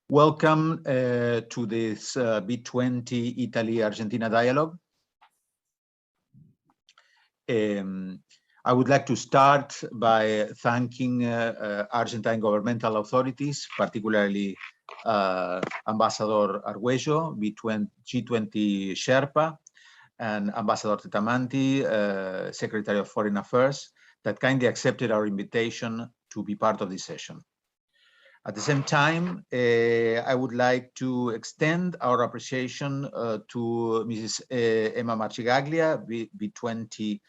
Welcome to this B20 Italy Argentina Dialogue. I would like to start by thanking Argentine governmental authorities, particularly Ambassador Arguello, G20 Sherpa, and Ambassador Tetamanti, Secretary of Foreign Affairs, that kindly accepted our invitation to be part of this session. At the same time, I would like to extend our appreciation to Mrs. Emma Marcigaglia, B20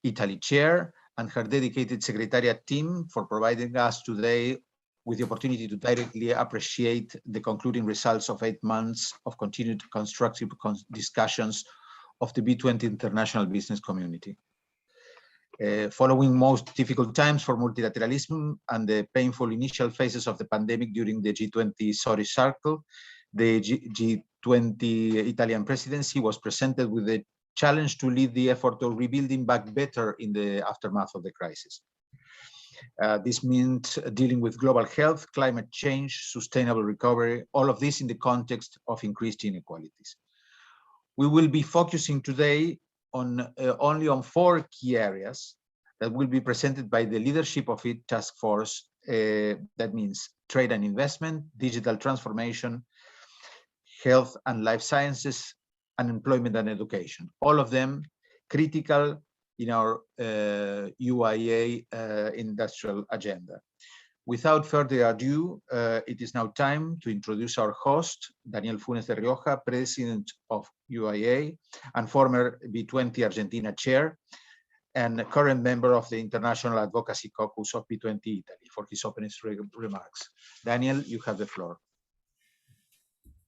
Italy Chair, and her dedicated Secretariat team for providing us today with the opportunity to directly appreciate the concluding results of 8 months of continued constructive discussions of the B20 international business community. Following most difficult times for multilateralism and the painful initial phases of the pandemic during the G20 Sorry Circle, the G20 Italian presidency was presented with the challenge to lead the effort of rebuilding back better in the aftermath of the crisis. This meant dealing with global health, climate change, sustainable recovery, all of this in the context of increased inequalities. We will be focusing today only on 4 key areas that will be presented by the leadership of its task force. That means trade and investment, digital transformation, health and life sciences, and employment and education. All of them critical in our UIA industrial agenda. Without further ado, it is now time to introduce our host, Daniel Funes de Rioja, President of UIA and former B20 Argentina Chair, and current member of the International Advocacy Caucus of B20 Italy, for his opening remarks. Daniel, you have the floor.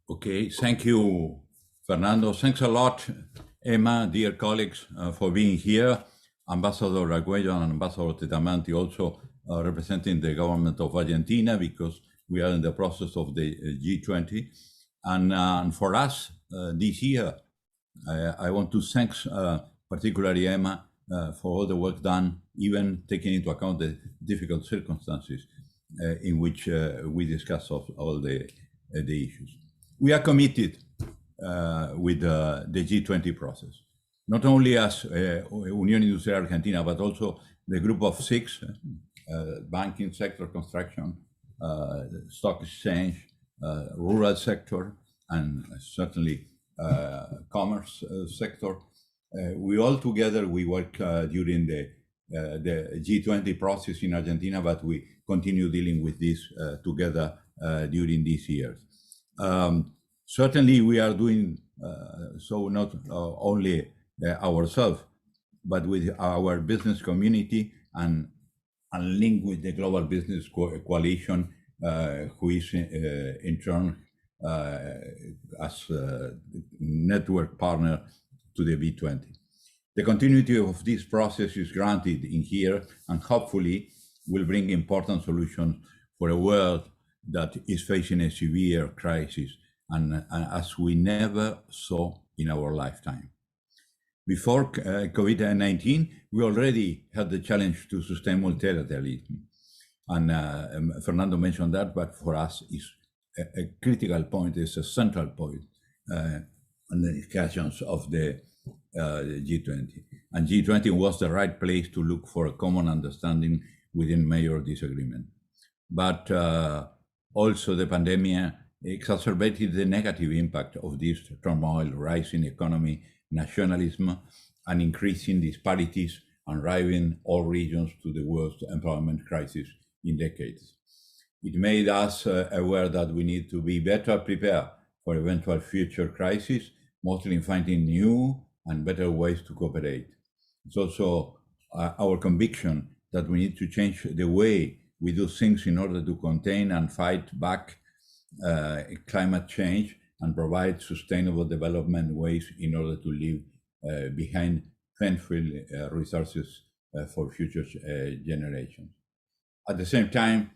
Okay, thank you, Fernando. Thanks a lot, Emma, dear colleagues, for being here. Ambassador Arguello and Ambassador Tetamanti also representing the government of Argentina, because we are in the process of the G20. And for us this year, I want to thank particularly Emma for all the work done, even taking into account the difficult circumstances in which we discuss all the issues. We are committed with the G20 process, not only as Unión Industrial Argentina, but also the group of 6, banking sector, construction, stock exchange, rural sector, and certainly commerce sector. We all together, we work during the G20 process in Argentina, but we continue dealing with this together during these years. Certainly we are doing so not only ourselves, but with our business community and linked with the Global Business Coalition, who is in turn as a network partner to the B20. The continuity of this process is granted in here, and hopefully will bring important solutions for a world that is facing a severe crisis, and as we never saw in our lifetime. Before COVID-19, we already had the challenge to sustain multilateralism. And Fernando mentioned that, but for us, it's a critical point, it's a central point in the discussions of the G20. And G20 was the right place to look for a common understanding within major disagreement. But also the pandemic exacerbated the negative impact of this turmoil, rising economy, nationalism, and increasing disparities, and driving all regions to the worst employment crisis in decades. It made us aware that we need to be better prepared for eventual future crises, mostly in finding new and better ways to cooperate. It's also our conviction that we need to change the way we do things in order to contain and fight back climate change and provide sustainable development ways in order to leave behind plentiful resources for future generations. At the same time,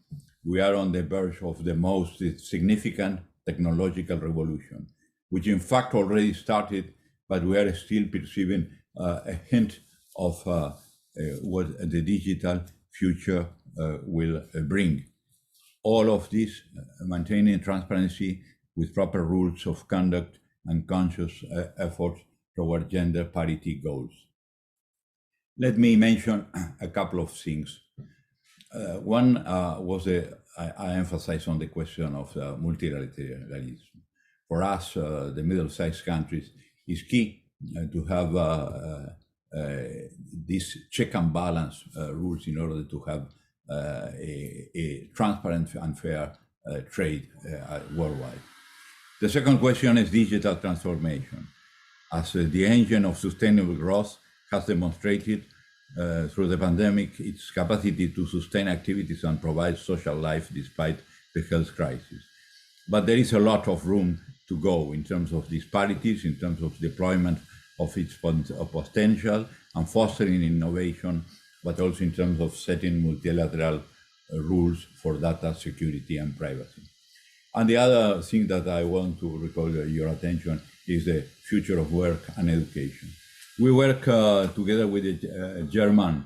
we are on the verge of the most significant technological revolution, which in fact already started, but we are still perceiving a hint of what the digital future will bring. All of this maintaining transparency with proper rules of conduct and conscious efforts toward gender parity goals. Let me mention a couple of things. One was I emphasize on the question of multilateralism. For us, the middle-sized countries, is key to have this check and balance rules in order to have a transparent and fair trade worldwide. The second question is digital transformation. As the engine of sustainable growth has demonstrated through the pandemic, its capacity to sustain activities and provide social life despite the health crisis. But there is a lot of room to go in terms of disparities, in terms of deployment of its potential and fostering innovation, but also in terms of setting multilateral rules for data security and privacy. And the other thing that I want to recall your attention is the future of work and education. We work together with the German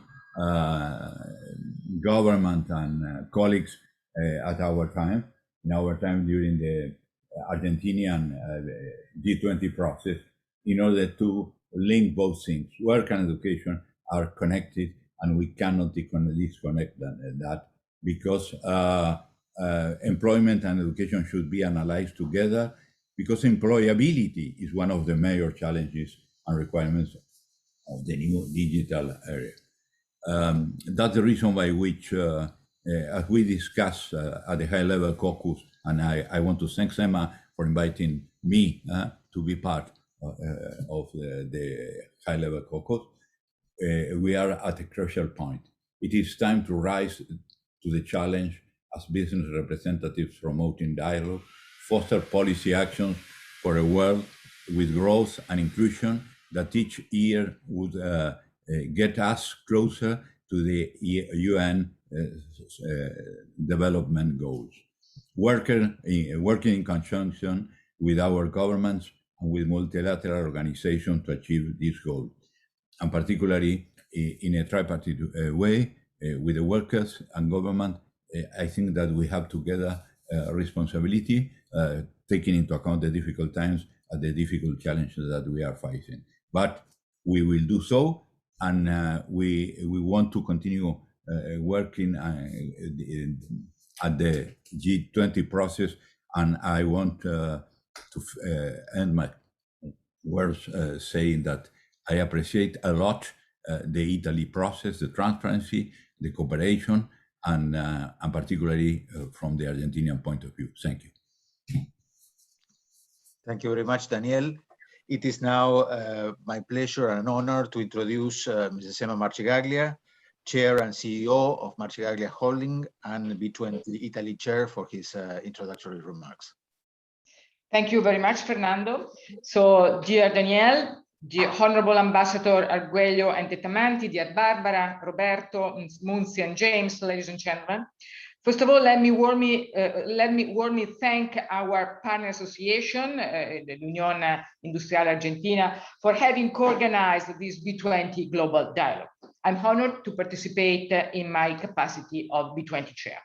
government and colleagues at our time, in our time during the Argentinian B20 process, in order to link both things. Work and education are connected, and we cannot disconnect that, because employment and education should be analyzed together, because employability is one of the major challenges and requirements of the new digital area. That's the reason by which, as we discuss at the high-level caucus, and I want to thank Emma for inviting me to be part of the high-level caucus, we are at a crucial point. It is time to rise to the challenge as business representatives, promoting dialogue, foster policy actions for a world with growth and inclusion that each year would get us closer to the UN development goals. Working in conjunction with our governments and with multilateral organizations to achieve this goal, and particularly in a tripartite way with the workers and government. I think that we have together responsibility, taking into account the difficult times and the difficult challenges that we are facing. But we will do so, and we want to continue working at the G20 process. And I want to end my words saying that I appreciate a lot the Italy process, the transparency, the cooperation, and particularly from the Argentinian point of view. Thank you. Thank you very much, Daniel. It is now my pleasure and honor to introduce Mrs. Emma Marcegaglia, Chair and CEO of Marcegaglia Holding and B20 Italy Chair, for his introductory remarks. Thank you very much, Fernando. So, dear Daniel, dear Honorable Ambassador Arguello and Tetamanti, dear Barbara, Roberto, Munzi, and James, ladies and gentlemen. First of all, let me warmly thank our partner association, the Union Industrial Argentina, for having co-organized this B20 Global Dialogue. I'm honored to participate in my capacity of B20 Chair.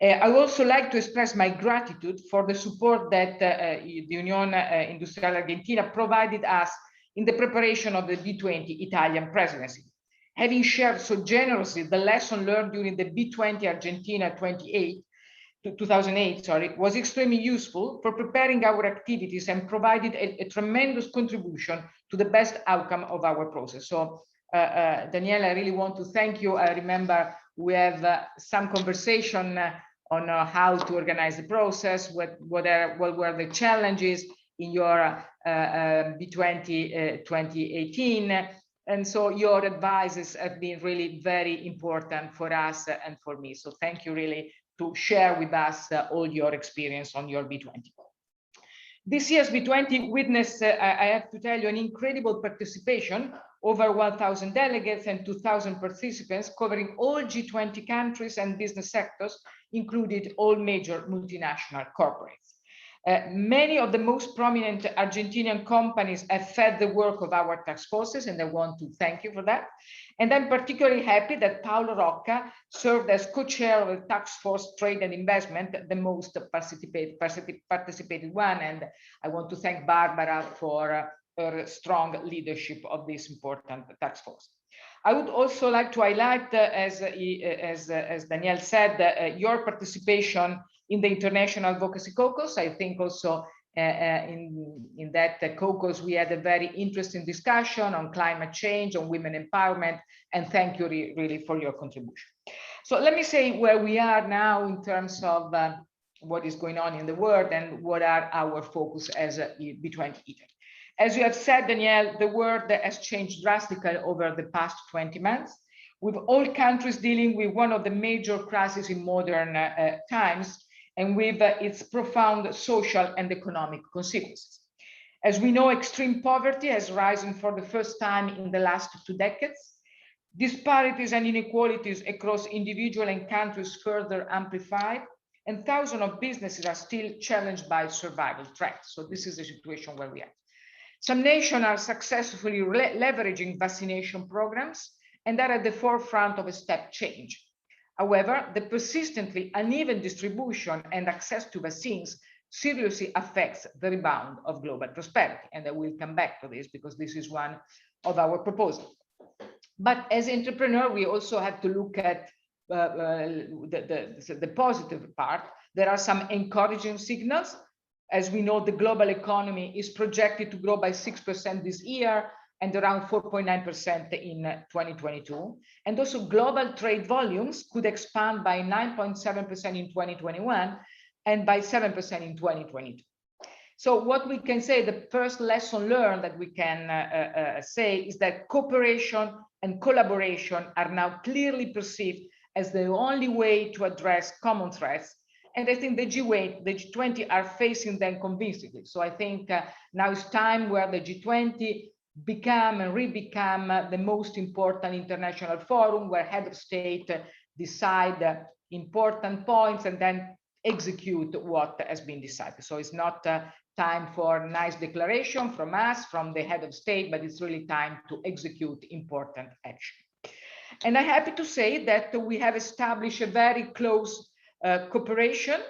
I would also like to express my gratitude for the support that the Union Industrial Argentina provided us in the preparation of the B20 Italian presidency. Having shared so generously the lesson learned during the B20 Argentina 2008 was extremely useful for preparing our activities and provided a tremendous contribution to the best outcome of our process. So, Daniel, I really want to thank you. I remember we have some conversation on how to organize the process, what were the challenges in your B20 2018. And so your advices have been really very important for us and for me. So thank you really to share with us all your experience on your B20. This year's B20 witnessed, I have to tell you, an incredible participation, over 1,000 delegates and 2,000 participants covering all G20 countries and business sectors, included all major multinational corporates. Many of the most prominent Argentinian companies have fed the work of our task forces, and I want to thank you for that. And I'm particularly happy that Paolo Rocca served as co-chair of the Task Force Trade and Investment, the most participated one. And I want to thank Barbara for her strong leadership of this important task force. I would also like to highlight, as Danielle said, your participation in the International Advocacy Caucus. I think also in that caucus, we had a very interesting discussion on climate change, on women empowerment, and thank you really for your contribution. So let me say where we are now in terms of what is going on in the world and what are our focus as a B20 Italy. As you have said, Danielle, the world has changed drastically over the past 20 months, with all countries dealing with one of the major crises in modern times, and with its profound social and economic consequences. As we know, extreme poverty has risen for the first time in the last 2 decades. Disparities and inequalities across individual and countries further amplified, and thousands of businesses are still challenged by survival threats. So this is the situation where we are. Some nations are successfully leveraging vaccination programs and are at the forefront of a step change. However, the persistently uneven distribution and access to vaccines seriously affects the rebound of global prosperity. And I will come back to this because this is one of our proposals. But as entrepreneurs, we also have to look at the positive part. There are some encouraging signals. As we know, the global economy is projected to grow by 6% this year and around 4.9% in 2022. And also global trade volumes could expand by 9.7% in 2021 and by 7% in 2022. So what we can say, the first lesson learned that we can say is that cooperation and collaboration are now clearly perceived as the only way to address common threats. And I think the G20 are facing them convincingly. So I think now is time where the G20 become and re-become the most important international forum where head of state decide important points and then execute what has been decided. So it's not time for a nice declaration from us, from the head of state, but it's really time to execute important action. And I'm happy to say that we have established a very close cooperation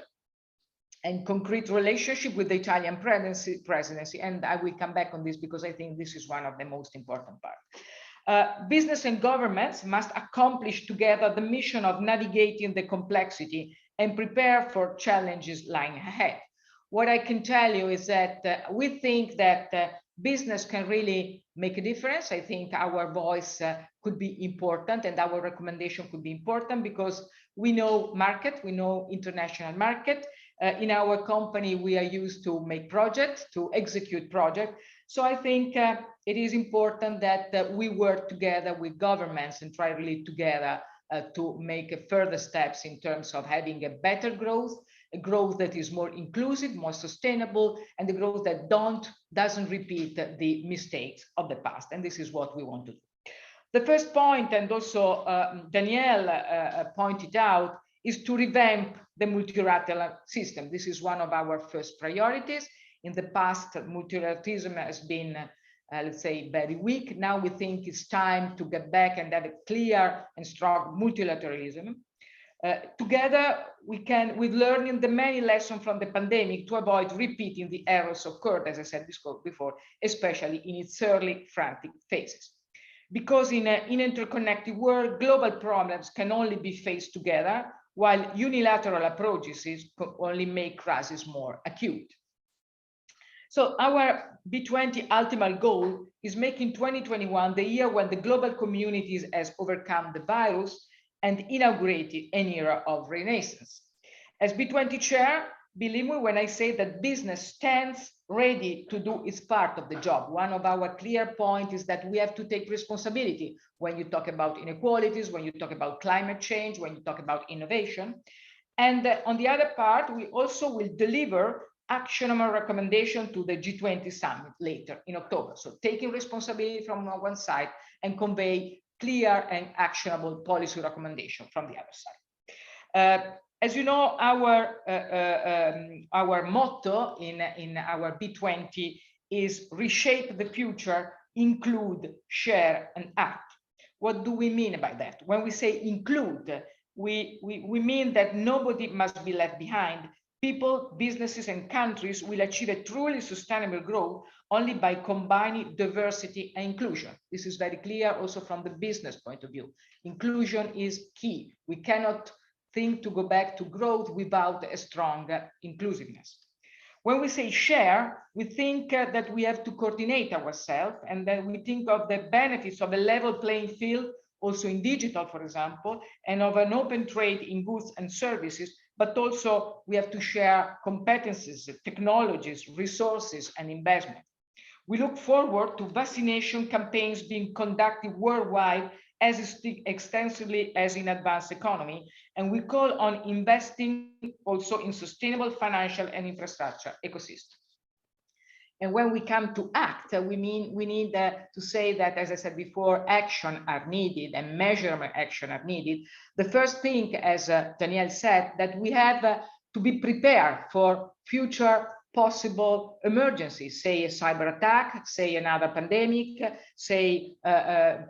and concrete relationship with the Italian presidency. And I will come back on this because I think this is one of the most important parts. Business and governments must accomplish together the mission of navigating the complexity and prepare for challenges lying ahead. What I can tell you is that we think that business can really make a difference. I think our voice could be important and our recommendation could be important because we know market, we know international market. In our company, we are used to make projects, to execute projects. So I think it is important that we work together with governments and try really together to make further steps in terms of having a better growth, a growth that is more inclusive, more sustainable, and a growth that doesn't repeat the mistakes of the past. And this is what we want to do. The first point, and also Danielle pointed out, is to revamp the multilateral system. This is one of our first priorities. In the past, multilateralism has been, let's say, very weak. Now we think it's time to get back and have a clear and strong multilateralism. Together, we can, with learning the many lessons from the pandemic, to avoid repeating the errors occurred, as I said before, especially in its early frantic phases. Because in an interconnected world, global problems can only be faced together, while unilateral approaches only make crises more acute. So our B20 ultimate goal is making 2021 the year when the global community has overcome the virus and inaugurated an era of renaissance. As B20 chair, believe me when I say that business stands ready to do its part of the job. One of our clear points is that we have to take responsibility when you talk about inequalities, when you talk about climate change, when you talk about innovation. And on the other part, we also will deliver actionable recommendation to the G20 summit later in October. So taking responsibility from one side and convey clear and actionable policy recommendation from the other side. As you know, our motto in our B20 is reshape the future, include, share, and act. What do we mean by that? When we say include, we mean that nobody must be left behind. People, businesses, and countries will achieve a truly sustainable growth only by combining diversity and inclusion. This is very clear also from the business point of view. Inclusion is key. We cannot think to go back to growth without a strong inclusiveness. When we say share, we think that we have to coordinate ourselves, and then we think of the benefits of a level playing field, also in digital, for example, and of an open trade in goods and services, but also we have to share competencies, technologies, resources, and investment. We look forward to vaccination campaigns being conducted worldwide as extensively as in advanced economy, and we call on investing also in sustainable financial and infrastructure ecosystem. And when we come to act, we need to say that, as I said before, action are needed and measurement action are needed. The first thing, as Danielle said, that we have to be prepared for future possible emergencies, say a cyber attack, say another pandemic, say a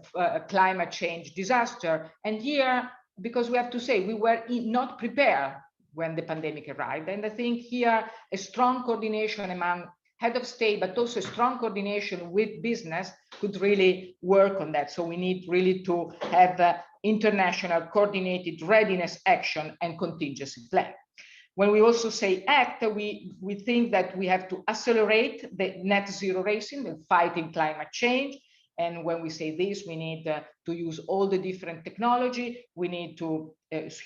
climate change disaster. And here, because we have to say we were not prepared when the pandemic arrived. And I think here a strong coordination among head of state, but also strong coordination with business could really work on that. So we need really to have international coordinated readiness action and contingency plan. When we also say act, we think that we have to accelerate the net zero racing, the fighting climate change. And when we say this, we need to use all the different technology. We need to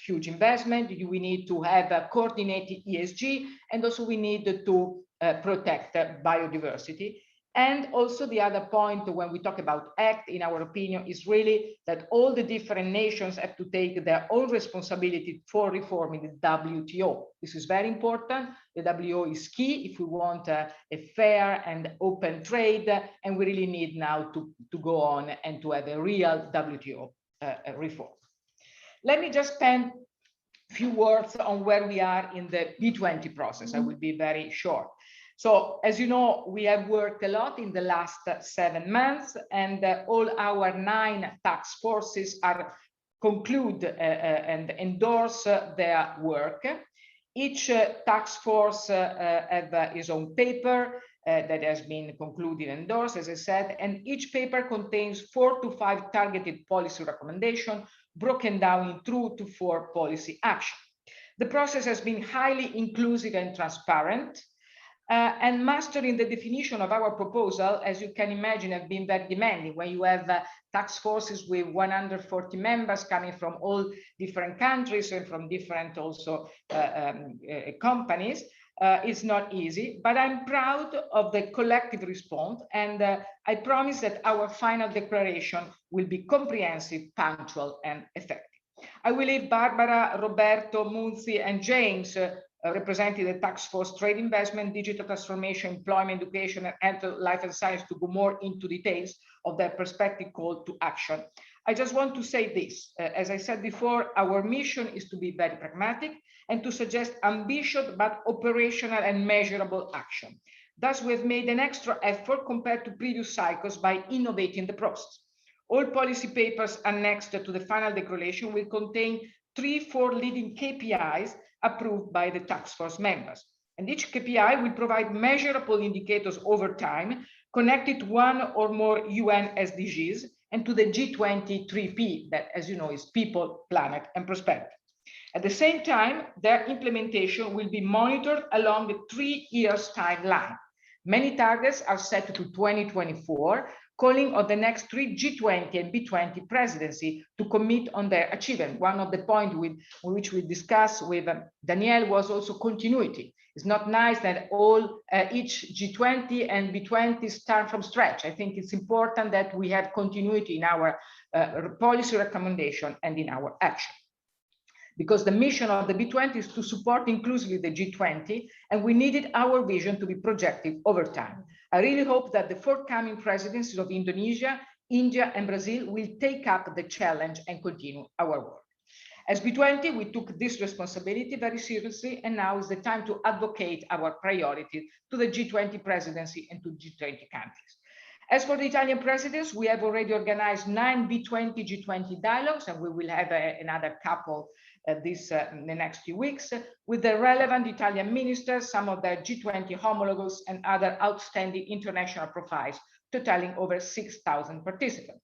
huge investment. We need to have a coordinated ESG, and also we need to protect biodiversity. And also the other point when we talk about act, in our opinion, is really that all the different nations have to take their own responsibility for reforming the WTO. This is very important. The WTO is key if we want a fair and open trade, and we really need now to go on and to have a real WTO reform. Let me just spend a few words on where we are in the B20 process. I will be very short. So, as you know, we have worked a lot in the last 7 months, and all our 9 task forces are conclude and endorse their work. Each task force has its own paper that has been concluded and endorsed, as I said, and each paper contains 4 to 5 targeted policy recommendations broken down in 2 to 4 policy actions. The process has been highly inclusive and transparent. And mastering the definition of our proposal, as you can imagine, have been very demanding. When you have task forces with 140 members coming from all different countries and from different also companies, it's not easy. But I'm proud of the collective response, and I promise that our final declaration will be comprehensive, punctual, and effective. I will leave Barbara, Roberto, Munzi, and James representing the task force trade investment, digital transformation, employment, education, and health, life and science to go more into details of their perspective call to action. I just want to say this, as I said before, our mission is to be very pragmatic and to suggest ambitious but operational and measurable action. Thus, we have made an extra effort compared to previous cycles by innovating the process. All policy papers annexed to the final declaration will contain 3-4 leading KPIs approved by the task force members. And each KPI will provide measurable indicators over time connected to one or more UN SDGs and to the G20 3P, that, as you know, is people, planet, and prosperity. At the same time, their implementation will be monitored along the 3 years timeline. Many targets are set to 2024, calling on the next 3 G20 and B20 presidency to commit on their achievement. One of the points which we discussed with Danielle was also continuity. It's not nice that each G20 and B20 start from scratch. I think it's important that we have continuity in our policy recommendation and in our action. Because the mission of the B20 is to support inclusively the G20, and we needed our vision to be projected over time. I really hope that the forthcoming presidencies of Indonesia, India, and Brazil will take up the challenge and continue our work. As B20, we took this responsibility very seriously, and now is the time to advocate our priorities to the G20 presidency and to G20 countries. As for the Italian presidency, we have already organized 9 B20 G20 dialogues, and we will have another couple in the next few weeks with the relevant Italian ministers, some of their G20 homologous and other outstanding international profiles, totaling over 6,000 participants.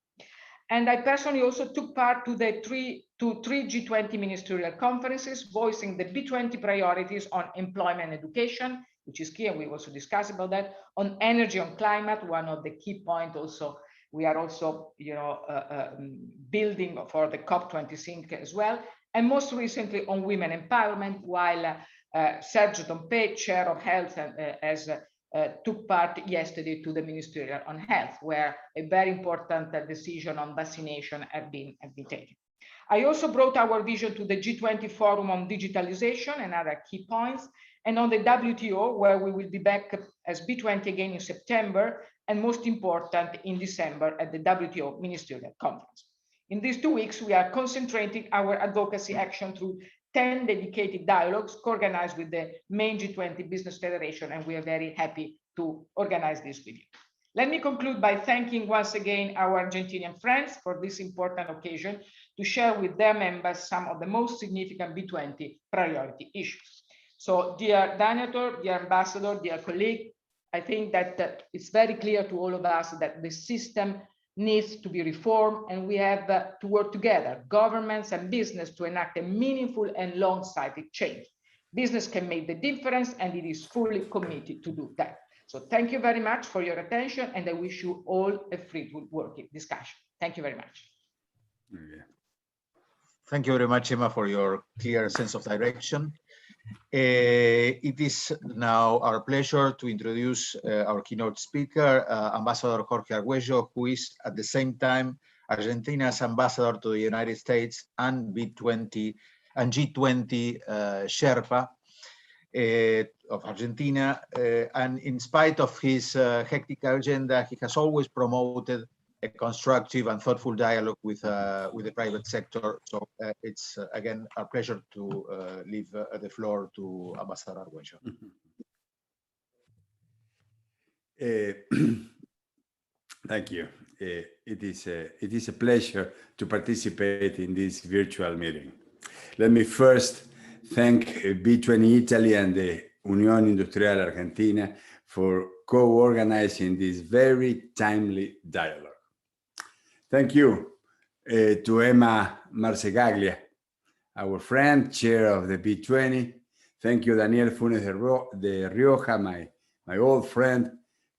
And I personally also took part to three G20 ministerial conferences, voicing the B20 priorities on employment and education, which is key, and we also discussed about that, on energy, on climate, one of the key points also. We are also, building for the COP26 as well, and most recently on women empowerment, while Sergio Dompe, Chair of Health, took part yesterday to the Ministerial on Health, where a very important decision on vaccination have been taken. I also brought our vision to the G20 Forum on digitalization and other key points, and on the WTO, where we will be back as B20 again in September, and most important, in December at the WTO Ministerial Conference. In these 2 weeks, we are concentrating our advocacy action through 10 dedicated dialogues co-organized with the main G20 Business Federation, and we are very happy to organize this with you. Let me conclude by thanking once again our Argentinian friends for this important occasion to share with their members some of the most significant B20 priority issues. So, dear Donator, dear Ambassador, dear colleague, I think that it's very clear to all of us that the system needs to be reformed, and we have to work together, governments and business, to enact a meaningful and long-sighted change. Business can make the difference, and it is fully committed to do that. So thank you very much for your attention, and I wish you all a fruitful working discussion. Thank you very much. Yeah. Thank you very much, Emma, for your clear sense of direction. It is now our pleasure to introduce our keynote speaker, Ambassador Jorge Arguello, who is at the same time Argentina's ambassador to the United States and B20 and G20 Sherpa of Argentina. And in spite of his hectic agenda, he has always promoted a constructive and thoughtful dialogue with the private sector. So it's again a pleasure to leave the floor to Ambassador Arguello. Thank you. It is a pleasure to participate in this virtual meeting. Let me first thank B20 Italy and the Unión Industrial Argentina for co-organizing this very timely dialogue. Thank you to Emma Marcegaglia, our friend, chair of the B20. Thank you, Daniel Funes de Rioja, my old friend,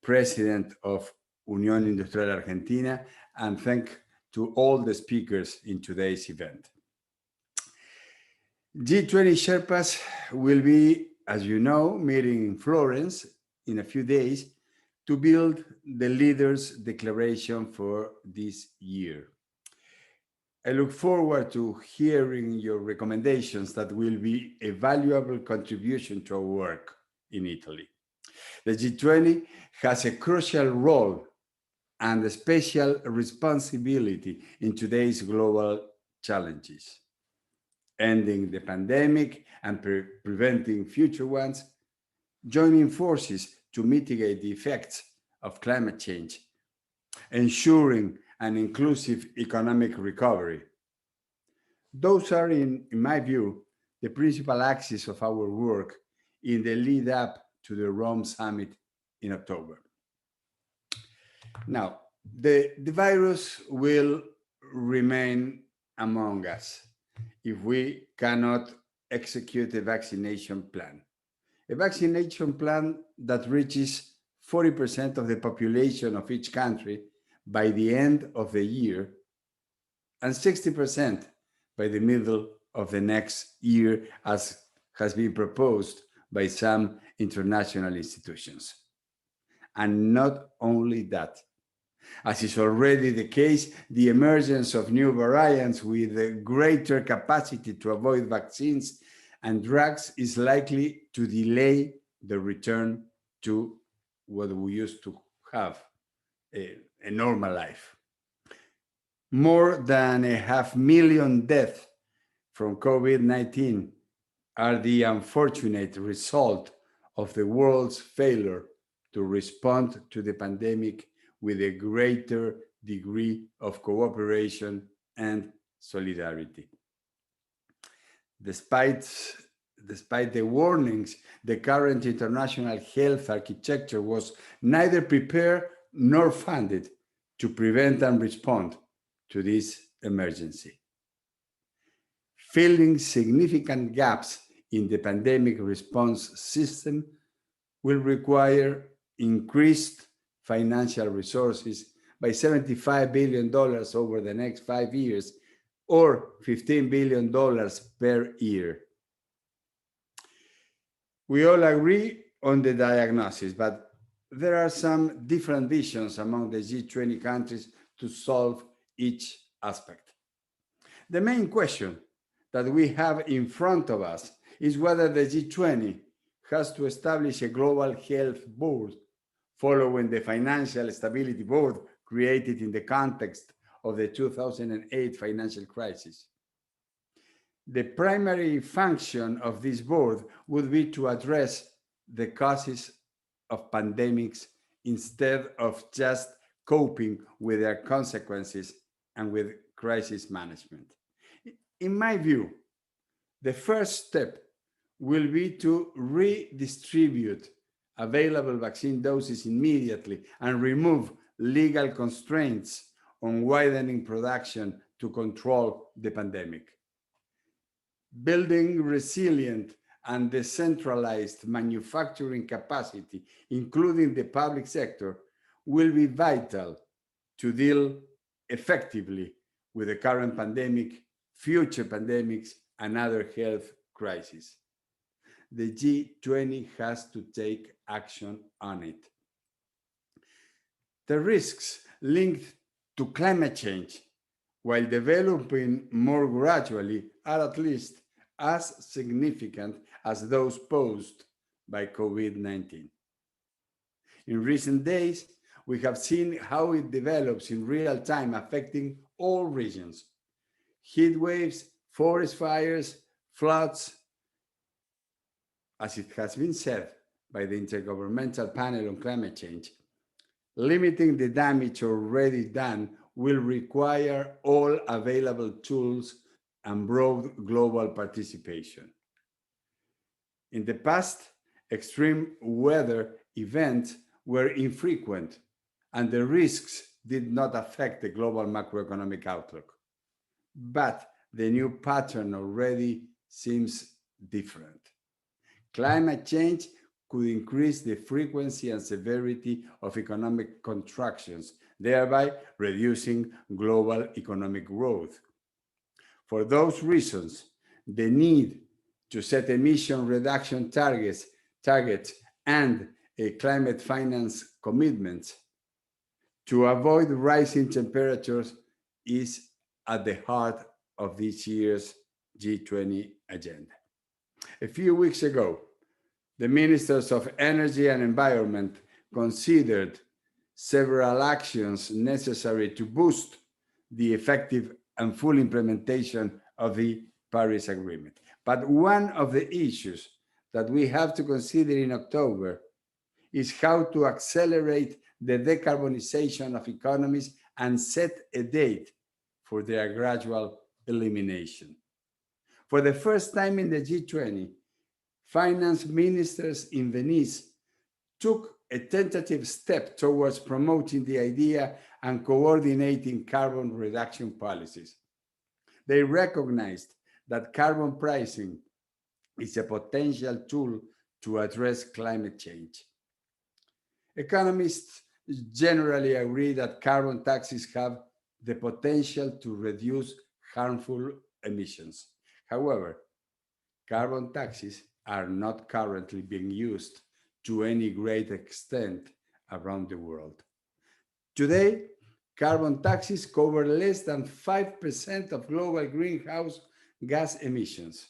president of Unión Industrial Argentina, and thank to all the speakers in today's event. G20 Sherpas will be, as you know, meeting in Florence in a few days to build the leaders' declaration for this year. I look forward to hearing your recommendations that will be a valuable contribution to our work in Italy. The G20 has a crucial role and a special responsibility in today's global challenges. Ending the pandemic and preventing future ones, joining forces to mitigate the effects of climate change, ensuring an inclusive economic recovery. Those are, in my view, the principal axes of our work in the lead up to the Rome summit in October. Now, the virus will remain among us if we cannot execute a vaccination plan. A vaccination plan that reaches 40% of the population of each country by the end of the year and 60% by the middle of the next year, as has been proposed by some international institutions. And not only that, as is already the case, the emergence of new variants with a greater capacity to avoid vaccines and drugs is likely to delay the return to what we used to have, a normal life. More than 500,000 deaths from COVID-19 are the unfortunate result of the world's failure to respond to the pandemic with a greater degree of cooperation and solidarity. Despite the warnings, the current international health architecture was neither prepared nor funded to prevent and respond to this emergency. Filling significant gaps in the pandemic response system will require increased financial resources by $75 billion over the next 5 years, or $15 billion per year. We all agree on the diagnosis, but there are some different visions among the G20 countries to solve each aspect. The main question that we have in front of us is whether the G20 has to establish a global health board following the Financial Stability Board created in the context of the 2008 financial crisis. The primary function of this board would be to address the causes of pandemics instead of just coping with their consequences and with crisis management. In my view, the first step will be to redistribute available vaccine doses immediately and remove legal constraints on widening production to control the pandemic. Building resilient and decentralized manufacturing capacity, including the public sector, will be vital to deal effectively with the current pandemic, future pandemics, and other health crises. The G20 has to take action on it. The risks linked to climate change, while developing more gradually, are at least as significant as those posed by COVID-19. In recent days, we have seen how it develops in real time, affecting all regions. Heat waves, forest fires, floods. As it has been said by the Intergovernmental Panel on Climate Change, limiting the damage already done will require all available tools and broad global participation. In the past, extreme weather events were infrequent, and the risks did not affect the global macroeconomic outlook. But the new pattern already seems different. Climate change could increase the frequency and severity of economic contractions, thereby reducing global economic growth. For those reasons, the need to set emission reduction targets and a climate finance commitment to avoid rising temperatures is at the heart of this year's G20 agenda. A few weeks ago, the ministers of energy and environment considered several actions necessary to boost the effective and full implementation of the Paris Agreement. But one of the issues that we have to consider in October is how to accelerate the decarbonization of economies and set a date for their gradual elimination. For the first time in the G20, finance ministers in Venice took a tentative step towards promoting the idea and coordinating carbon reduction policies. They recognized that carbon pricing is a potential tool to address climate change. Economists generally agree that carbon taxes have the potential to reduce harmful emissions. However, carbon taxes are not currently being used to any great extent around the world. Today, carbon taxes cover less than 5% of global greenhouse gas emissions.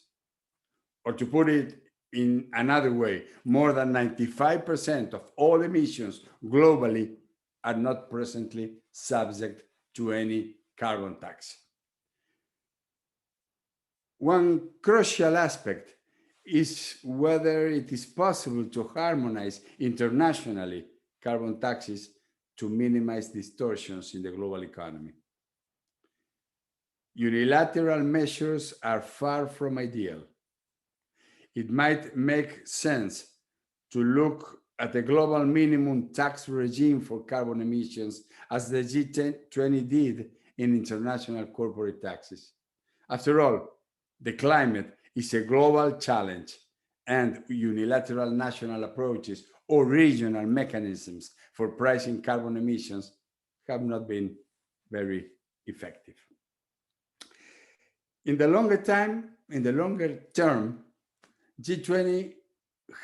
Or to put it in another way, more than 95% of all emissions globally are not presently subject to any carbon tax. One crucial aspect is whether it is possible to harmonize internationally carbon taxes to minimize distortions in the global economy. Unilateral measures are far from ideal. It might make sense to look at a global minimum tax regime for carbon emissions as the G20 did in international corporate taxes. After all, the climate is a global challenge, and unilateral national approaches or regional mechanisms for pricing carbon emissions have not been very effective. In the longer term, G20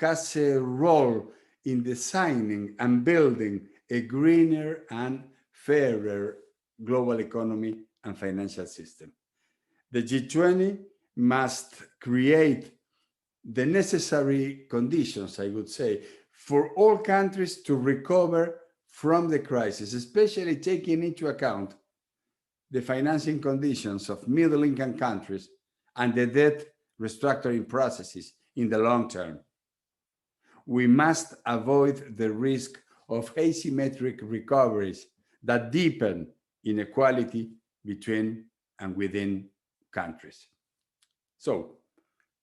has a role in designing and building a greener and fairer global economy and financial system. The G20 must create the necessary conditions, I would say, for all countries to recover from the crisis, especially taking into account the financing conditions of middle-income countries and the debt restructuring processes in the long term. We must avoid the risk of asymmetric recoveries that deepen inequality between and within countries. So,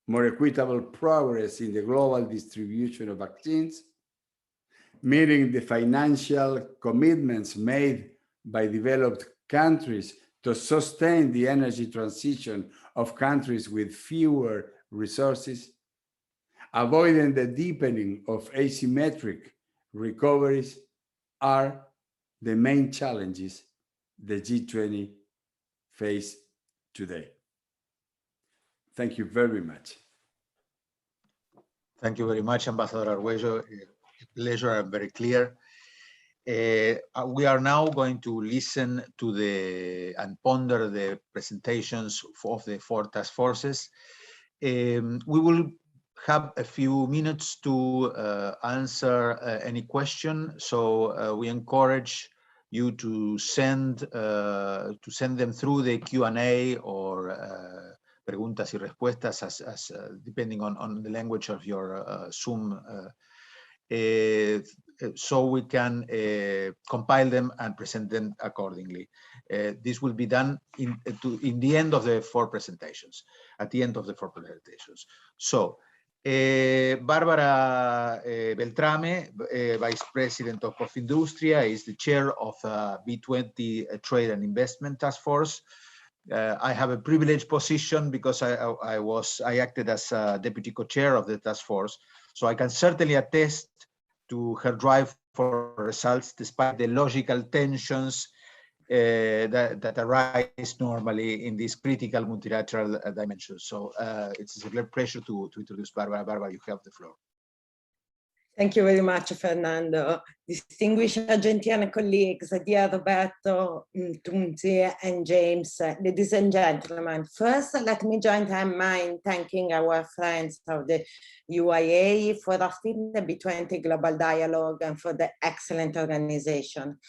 more equitable progress in the global distribution of vaccines, meeting the financial commitments made by developed countries to sustain the energy transition of countries with fewer resources, avoiding the deepening of asymmetric recoveries are the main challenges the G20 face today. Thank you very much. Thank you very much, Ambassador Arguello. A pleasure and very clear. We are now going to listen to and ponder the presentations of the 4 task forces. We will have a few minutes to answer any question, so we encourage you to send them through the Q&A or preguntas y respuestas as depending on the language of your Zoom, so we can compile them and present them accordingly. This will be done in the end of the 4 presentations, at the end of the 4 presentations. So, Barbara Beltrame, Vice President of Confindustria, is the chair of B20 Trade and Investment Task Force. I have a privileged position because I acted as deputy co-chair of the task force, so I can certainly attest to her drive for results despite the logical tensions that arise normally in this critical multilateral dimension. So it's a great pleasure to introduce Barbara. Barbara, you have the floor. Thank you very much, Fernando. Distinguished Argentinian colleagues, dear Roberto, Tunzi, and James, ladies and gentlemen, first let me join them in thanking our friends of the UIA for hosting the B20 Global Dialogue and for the excellent organization.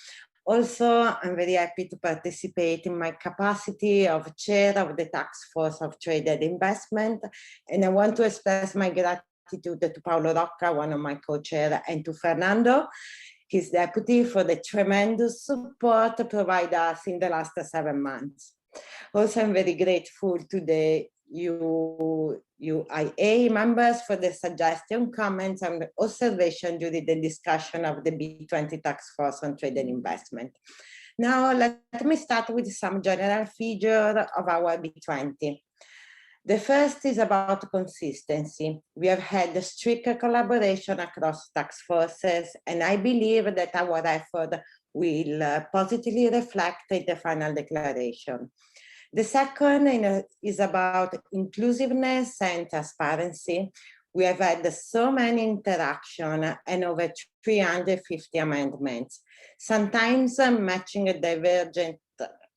Also, I'm very happy to participate in my capacity of chair of the Task Force of Trade and Investment, and I want to express my gratitude to Paolo Rocca, one of my co-chairs, and to Fernando, his deputy, for the tremendous support provided us in the last 7 months. Also, I'm very grateful to the UIA members for the suggestion, comments, and observation during the discussion of the B20 Task Force on Trade and Investment. Now, let me start with some general features of our B20. The first is about consistency. We have had a strict collaboration across task forces, and I believe that our effort will positively reflect in the final declaration. The second is about inclusiveness and transparency. We have had so many interactions and over 350 amendments. Sometimes matching a divergent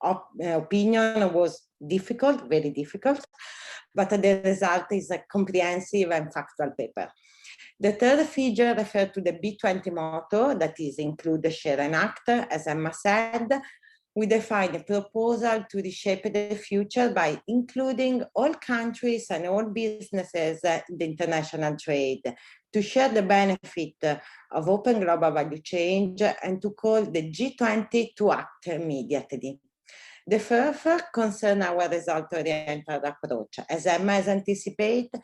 opinion was difficult, very difficult, but the result is a comprehensive and factual paper. The third feature refers to the B20 motto, that is include, share, and act, as Emma said. we define a proposal to reshape the future by including all countries and all businesses in the international trade, to share the benefit of open global value chain, and to call the G20 to act immediately. The first concerns our result-oriented approach. As Emma has anticipated,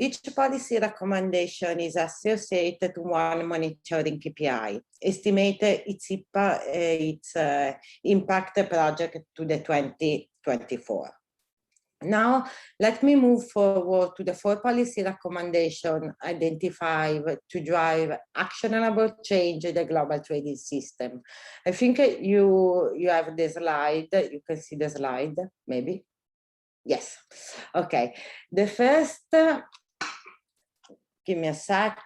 each policy recommendation is associated to one monitoring KPI, estimate its impact project to the 2024. Now, let me move forward to the 4 policy recommendations identified to drive actionable change in the global trading system. I think you have the slide. You can see the slide, maybe? Yes. Okay. The first, give me a sec,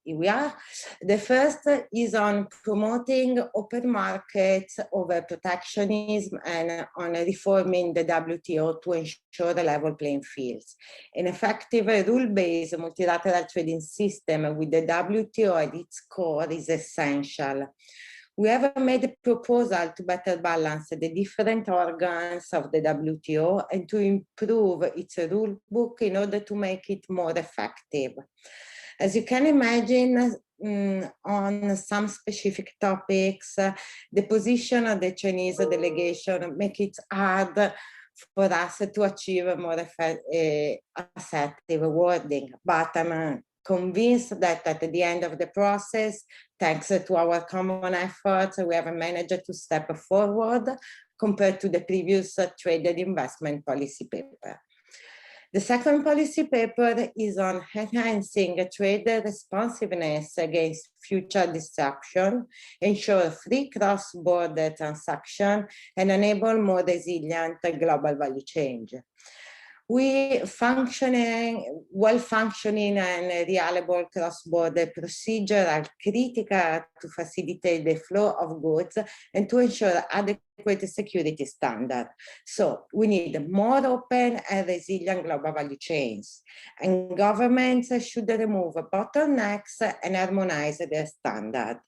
here we are. The first is on promoting open markets over protectionism and on reforming the WTO to ensure a level playing fields. An effective rule-based multilateral trading system with the WTO at its core is essential. We have made a proposal to better balance the different organs of the WTO and to improve its rule book in order to make it more effective. As you can imagine, on some specific topics, the position of the Chinese delegation makes it hard for us to achieve a more assertive wording. But I'm convinced that at the end of the process, thanks to our common efforts, we have managed to step forward compared to the previous trade and investment policy paper. The second policy paper is on enhancing trade responsiveness against future disruption, ensure free cross-border transaction, and enable more resilient global value chain. Well-functioning and reliable cross-border procedures are critical to facilitate the flow of goods and to ensure adequate security standards. So we need more open and resilient global value chains, and governments should remove bottlenecks and harmonize their standards.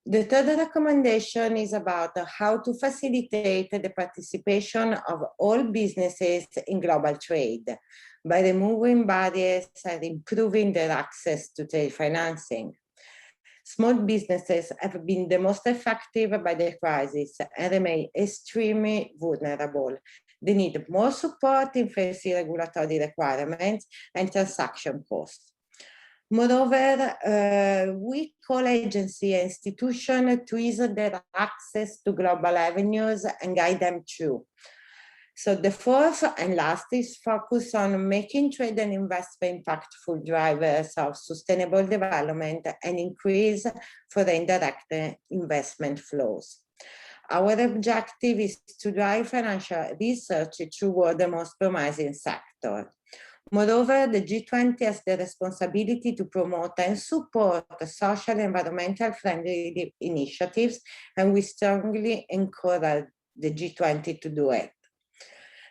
The third recommendation is about how to facilitate the participation of all businesses in global trade by removing barriers and improving their access to trade financing. Small businesses have been the most affected by the crisis and remain extremely vulnerable. They need more support in facing regulatory requirements and transaction costs. Moreover, we call agencies and institutions to ease their access to global avenues and guide them through. So the fourth and last is focus on making trade and investment impactful drivers of sustainable development and increase foreign direct investment flows. Our objective is to drive financial research toward the most promising sector. Moreover, the G20 has the responsibility to promote and support social and environmental friendly initiatives, and we strongly encourage the G20 to do it.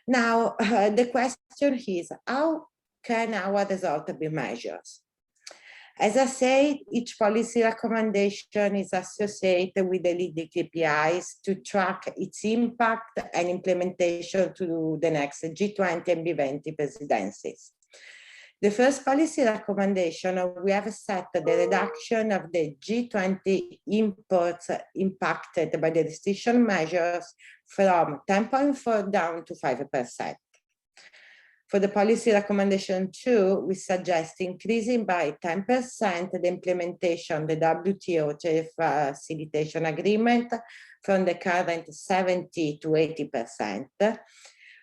Now, the question is, how can our result be measured? As I said, each policy recommendation is associated with the leading KPIs to track its impact and implementation to the next G20 and B20 presidencies. The first policy recommendation, we have set the reduction of the G20 imports impacted by the restriction measures from 10.4 down to 5%. For the policy recommendation 2, we suggest increasing by 10% the implementation of the WTO trade facilitation agreement from the current 70 to 80%.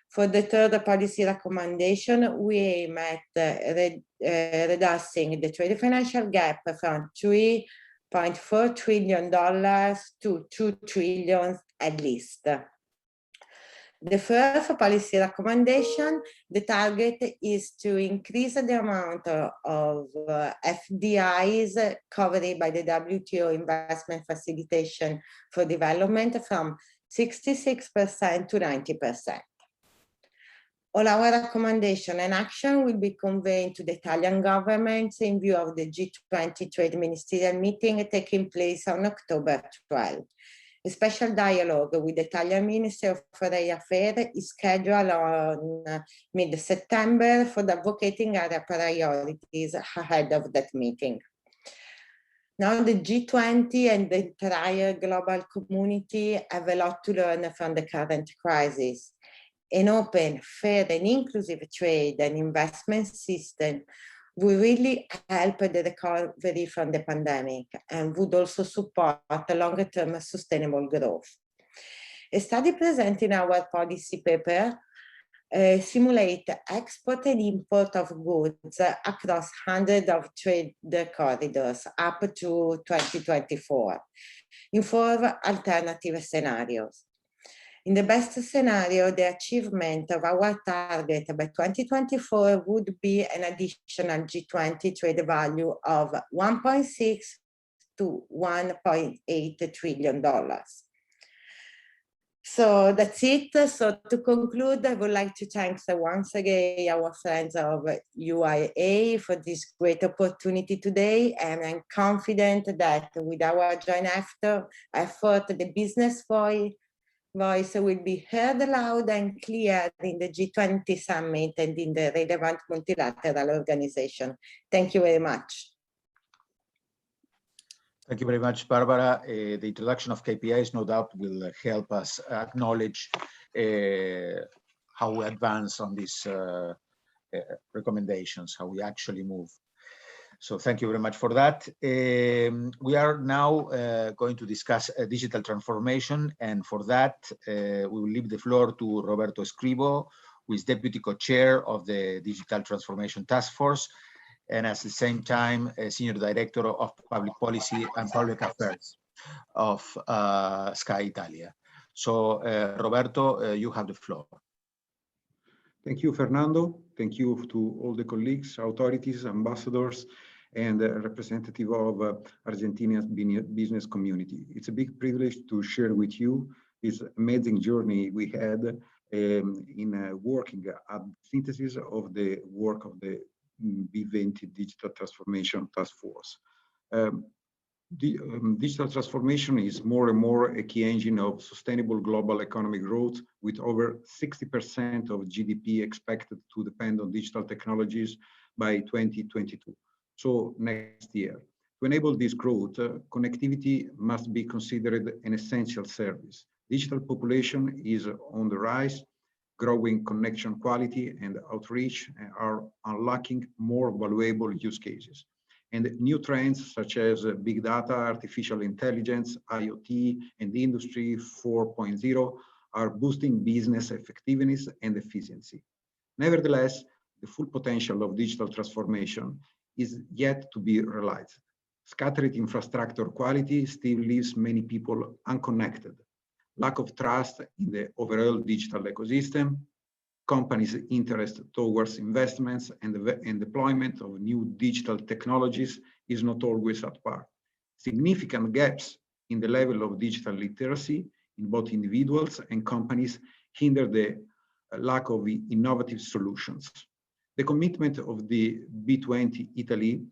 For the third policy recommendation, we aim at reducing the trade financial gap from $3.4 trillion to $2 trillion at least. The first policy recommendation, the target is to increase the amount of FDIs covered by the WTO investment facilitation for development from 66% to 90%. All our recommendation and action will be conveyed to the Italian government in view of the G20 trade ministerial meeting taking place on October 12. A special dialogue with the Italian Ministry of Foreign Affairs is scheduled on mid-September for the advocating area priorities ahead of that meeting. Now the G20 and the entire global community have a lot to learn from the current crisis. An open, fair and inclusive trade and investment system will really help the recovery from the pandemic and would also support the longer-term sustainable growth. A study presented in our policy paper simulate export and import of goods across hundreds of trade corridors up to 2024 in 4 alternative scenarios. In the best scenario, the achievement of our target by 2024 would be an additional G20 trade value of $1.6 to $1.8 trillion. So that's it. So to conclude, I would like to thank once again our friends of UIA for this great opportunity today. And I'm confident that with our joint effort, the business voice will be heard loud and clear in the G20 summit and in the relevant multilateral organization. Thank you very much. Thank you very much, Barbara. The introduction of KPIs no doubt will help us acknowledge how we advance on these recommendations, how we actually move. So thank you very much for that. We are now going to discuss digital transformation, and for that we will leave the floor to Roberto Escribo, who is Deputy Co-Chair of the Digital Transformation Task Force, and at the same time, a Senior Director of Public Policy and Public Affairs of Sky Italia. So, Roberto, you have the floor. Thank you, Fernando. Thank you to all the colleagues, authorities, ambassadors, and representative of Argentina's business community. It's a big privilege to share with you this amazing journey we had in working at the synthesis of the work of the B20 Digital Transformation Task Force. Digital transformation is more and more a key engine of sustainable global economic growth, with over 60% of GDP expected to depend on digital technologies by 2022. So next year. To enable this growth, connectivity must be considered an essential service. Digital population is on the rise. Growing connection quality and outreach are unlocking more valuable use cases. And new trends such as big data, artificial intelligence, IoT, and Industry 4.0 are boosting business effectiveness and efficiency. Nevertheless, the full potential of digital transformation is yet to be realized. Scattered infrastructure quality still leaves many people unconnected. Lack of trust in the overall digital ecosystem, companies' interest towards investments and deployment of new digital technologies is not always at par. Significant gaps in the level of digital literacy in both individuals and companies hinder the lack of innovative solutions. The commitment of the B20 Italy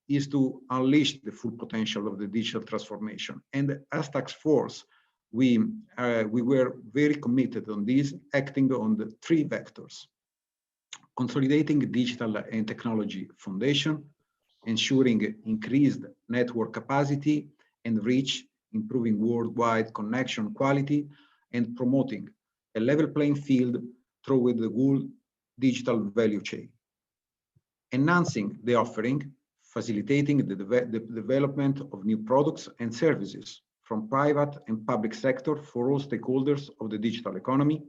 is to unleash the full potential of the digital transformation. And as task force, we were very committed on this, acting on the 3 vectors: consolidating digital and technology foundation, ensuring increased network capacity and reach, improving worldwide connection quality, and promoting a level playing field through the whole digital value chain. Enhancing the offering, facilitating the development of new products and services from private and public sector for all stakeholders of the digital economy,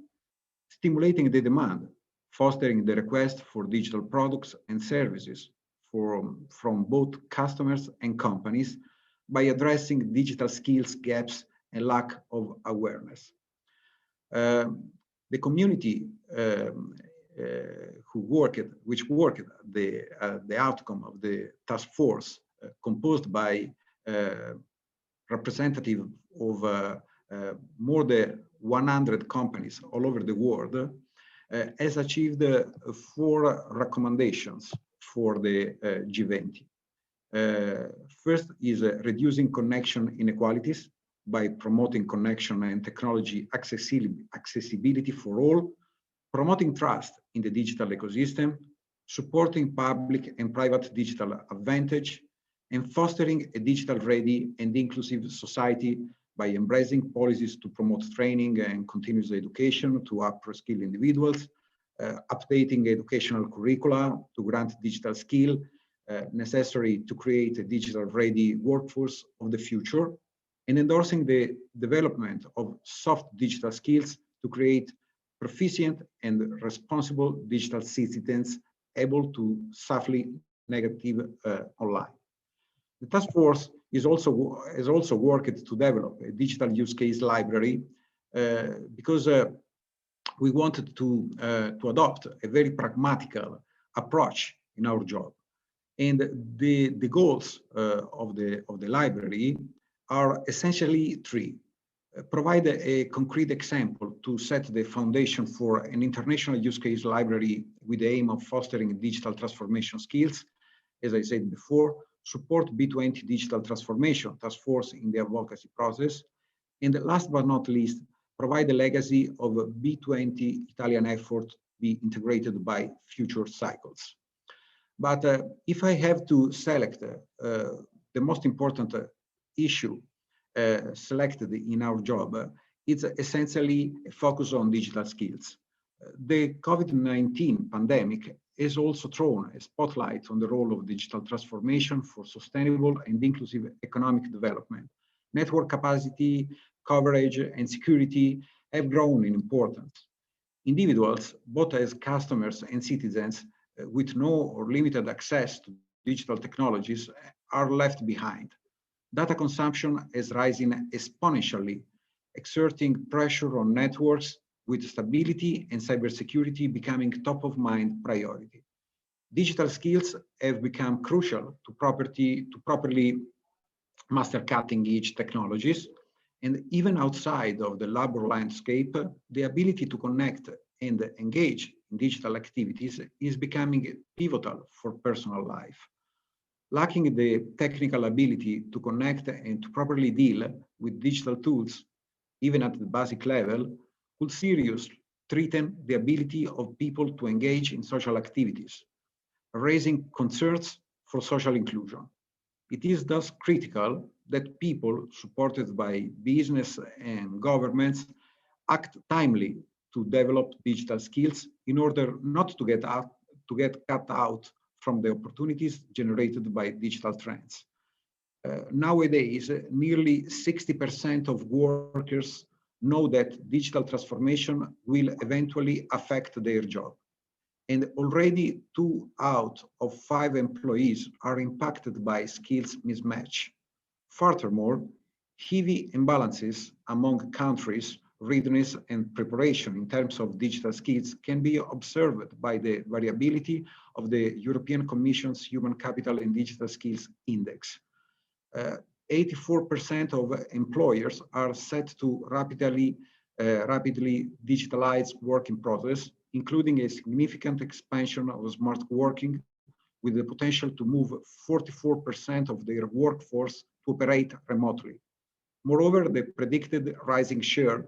stimulating the demand, fostering the request for digital products and services from both customers and companies by addressing digital skills gaps and lack of awareness. The community which worked the outcome of the task force, composed by representative of more than 100 companies all over the world, has achieved 4 recommendations for the G20. First is reducing connection inequalities by promoting connection and technology accessibility for all, promoting trust in the digital ecosystem, supporting public and private digital advantage, and fostering a digital-ready and inclusive society by embracing policies to promote training and continuous education to upskill individuals, updating educational curricula to grant digital skill necessary to create a digital-ready workforce of the future, and endorsing the development of soft digital skills to create proficient and responsible digital citizens able to safely navigate online. The task force has also worked to develop a digital use case library because we wanted to adopt a very pragmatical approach in our job. And the goals of the library are essentially three. Provide a concrete example to set the foundation for an international use case library with the aim of fostering digital transformation skills. As I said before, support B20 digital transformation task force in the advocacy process. And last but not least, provide a legacy of B20 Italian effort be integrated by future cycles. But if I have to select the most important issue selected in our job, it's essentially a focus on digital skills. The COVID-19 pandemic has also thrown a spotlight on the role of digital transformation for sustainable and inclusive economic development. Network capacity, coverage, and security have grown in importance. Individuals, both as customers and citizens, with no or limited access to digital technologies, are left behind. Data consumption is rising exponentially, exerting pressure on networks, with stability and cybersecurity becoming top-of-mind priority. Digital skills have become crucial to properly master cutting-edge technologies, and even outside of the labor landscape, the ability to connect and engage in digital activities is becoming pivotal for personal life. Lacking the technical ability to connect and to properly deal with digital tools, even at the basic level, could seriously threaten the ability of people to engage in social activities, raising concerns for social inclusion. It is thus critical that people supported by business and governments act timely to develop digital skills in order not to get cut out from the opportunities generated by digital trends. Nowadays, nearly 60% of workers know that digital transformation will eventually affect their job. And already 2 out of 5 employees are impacted by skills mismatch. Furthermore, heavy imbalances among countries, readiness and preparation in terms of digital skills can be observed by the variability of the European Commission's Human Capital and Digital Skills Index. 84% of employers are set to rapidly digitalize working process, including a significant expansion of smart working, with the potential to move 44% of their workforce to operate remotely. Moreover, the predicted rising share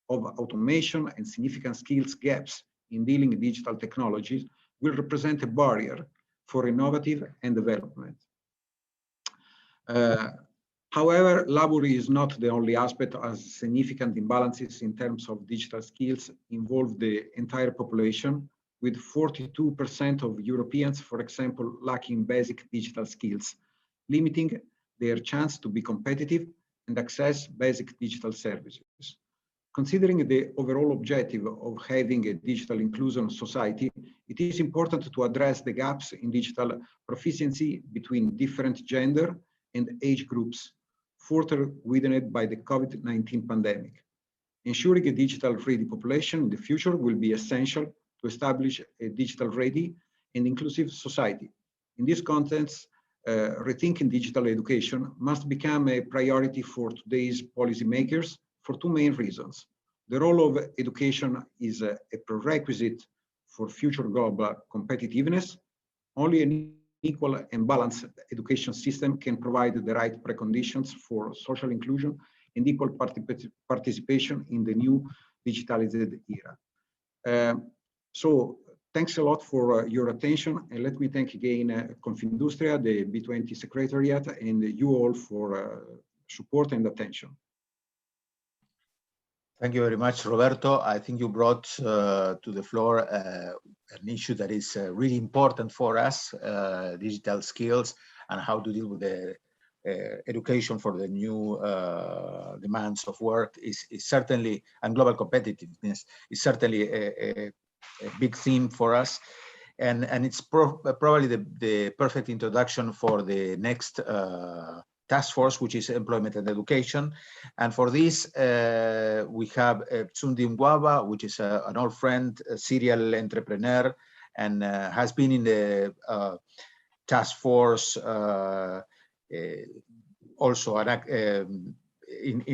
of automation and significant skills gaps in dealing with digital technologies will represent a barrier for innovative and development. However, labor is not the only aspect, as significant imbalances in terms of digital skills involve the entire population, with 42% of Europeans, for example, lacking basic digital skills, limiting their chance to be competitive and access basic digital services. Considering the overall objective of having a digital inclusive society, it is important to address the gaps in digital proficiency between different gender and age groups, further widened by the COVID-19 pandemic. Ensuring a digital-ready population in the future will be essential to establish a digital-ready and inclusive society. In this context, rethinking digital education must become a priority for today's policymakers for 2 main reasons. The role of education is a prerequisite for future global competitiveness. Only an equal and balanced education system can provide the right preconditions for social inclusion and equal participation in the new digitalized era. So thanks a lot for your attention, and let me thank again Confindustria, the B20 Secretariat, and you all for support and attention. Thank you very much, Roberto. I think you brought to the floor an issue that is really important for us, digital skills and how to deal with the education for the new demands of work is certainly, and global competitiveness is certainly a big theme for us. And it's probably the perfect introduction for the next task force, which is employment and education. And for this, we have Tsundi Ngwaba, which is an old friend, a serial entrepreneur, and has been in the task force, also in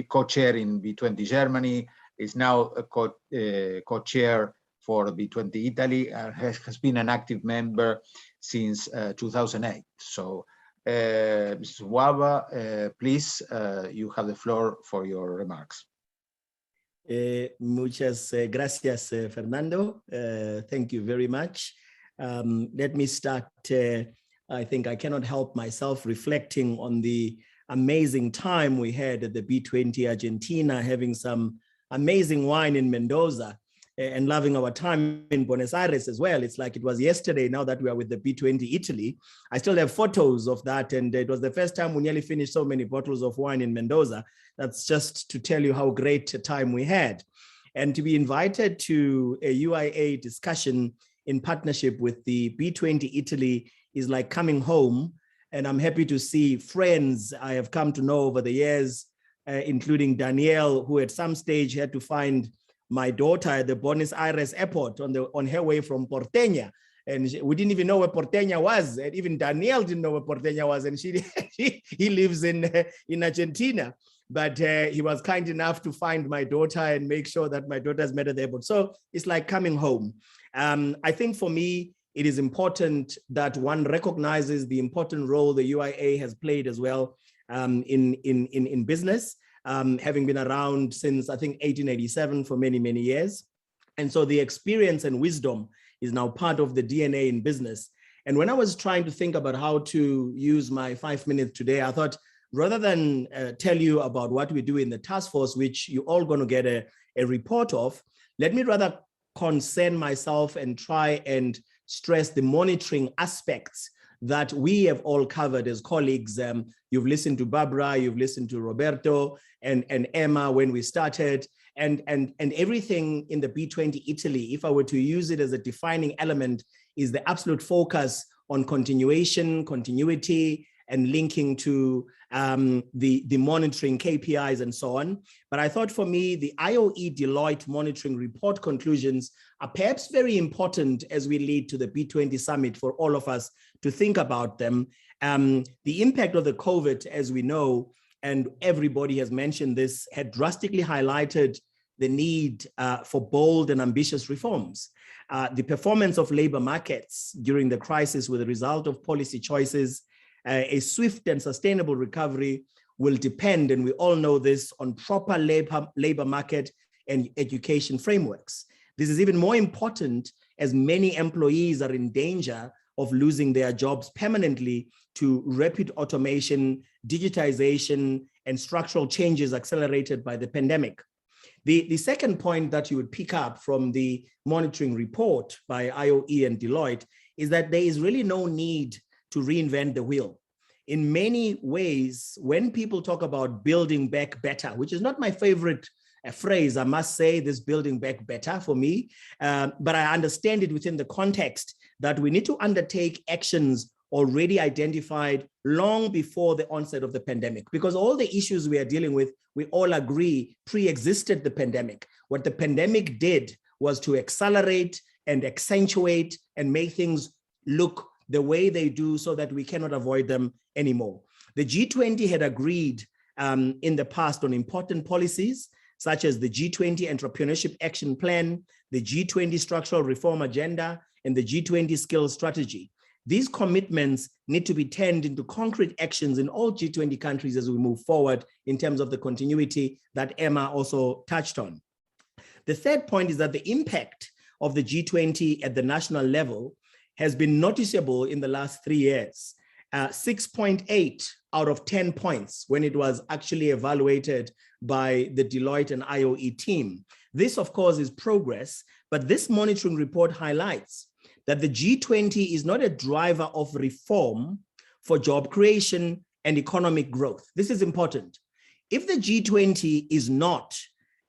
co-chair in B20 Germany, is now a co-chair for B20 Italy, and has been an active member since 2008. So, Mr. Waba, please, you have the floor for your remarks. Muchas gracias, Fernando. Thank you very much. Let me start. I think I cannot help myself reflecting on the amazing time we had at the B20 Argentina, having some amazing wine in Mendoza, and loving our time in Buenos Aires as well. It's like it was yesterday now that we are with the B20 Italy. I still have photos of that, and it was the first time we nearly finished so many bottles of wine in Mendoza. That's just to tell you how great a time we had. And to be invited to a UIA discussion in partnership with the B20 Italy is like coming home. And I'm happy to see friends I have come to know over the years, including Danielle, who at some stage had to find my daughter at the Buenos Aires airport on her way from Porteña. And we didn't even know where Porteña was. And even Danielle didn't know where Porteña was. And he lives in Argentina. But he was kind enough to find my daughter and make sure that my daughter's met at the airport. So it's like coming home. I think for me, it is important that one recognizes the important role the UIA has played as well in business. Having been around since, I think, 1887 for many, many years. And so the experience and wisdom is now part of the DNA in business. And when I was trying to think about how to use my 5 minutes today, I thought, rather than tell you about what we do in the task force, which you're all going to get a report of, let me rather concern myself and try and stress the monitoring aspects that we have all covered as colleagues. You've listened to Barbara, you've listened to Roberto and Emma when we started, and everything in the B20 Italy, if I were to use it as a defining element, is the absolute focus on continuity, and linking to the monitoring KPIs and so on. But I thought for me, the IOE Deloitte monitoring report conclusions are perhaps very important as we lead to the B20 summit for all of us to think about them. The impact of the COVID, as we know, and everybody has mentioned this, had drastically highlighted the need for bold and ambitious reforms. The performance of labor markets during the crisis with the result of policy choices, a swift and sustainable recovery will depend, and we all know this, on proper labor market and education frameworks. This is even more important as many employees are in danger of losing their jobs permanently to rapid automation, digitization, and structural changes accelerated by the pandemic. The second point that you would pick up from the monitoring report by IOE and Deloitte is that there is really no need to reinvent the wheel. In many ways, when people talk about building back better, which is not my favorite phrase, I must say, this building back better for me, but I understand it within the context that we need to undertake actions already identified long before the onset of the pandemic, because all the issues we are dealing with, we all agree, pre-existed the pandemic. What the pandemic did was to accelerate and accentuate and make things look the way they do so that we cannot avoid them anymore. The G20 had agreed in the past on important policies, such as the G20 Entrepreneurship Action Plan, the G20 Structural Reform Agenda, and the G20 Skills Strategy. these commitments need to be turned into concrete actions in all G20 countries as we move forward in terms of the continuity that Emma also touched on. The third point is that the impact of the G20 at the national level has been noticeable in the last 3 years. 6.8 out of 10 points when it was actually evaluated by the Deloitte and IOE team. This, of course, is progress, but this monitoring report highlights that the G20 is not a driver of reform for job creation and economic growth. This is important. If the G20 is not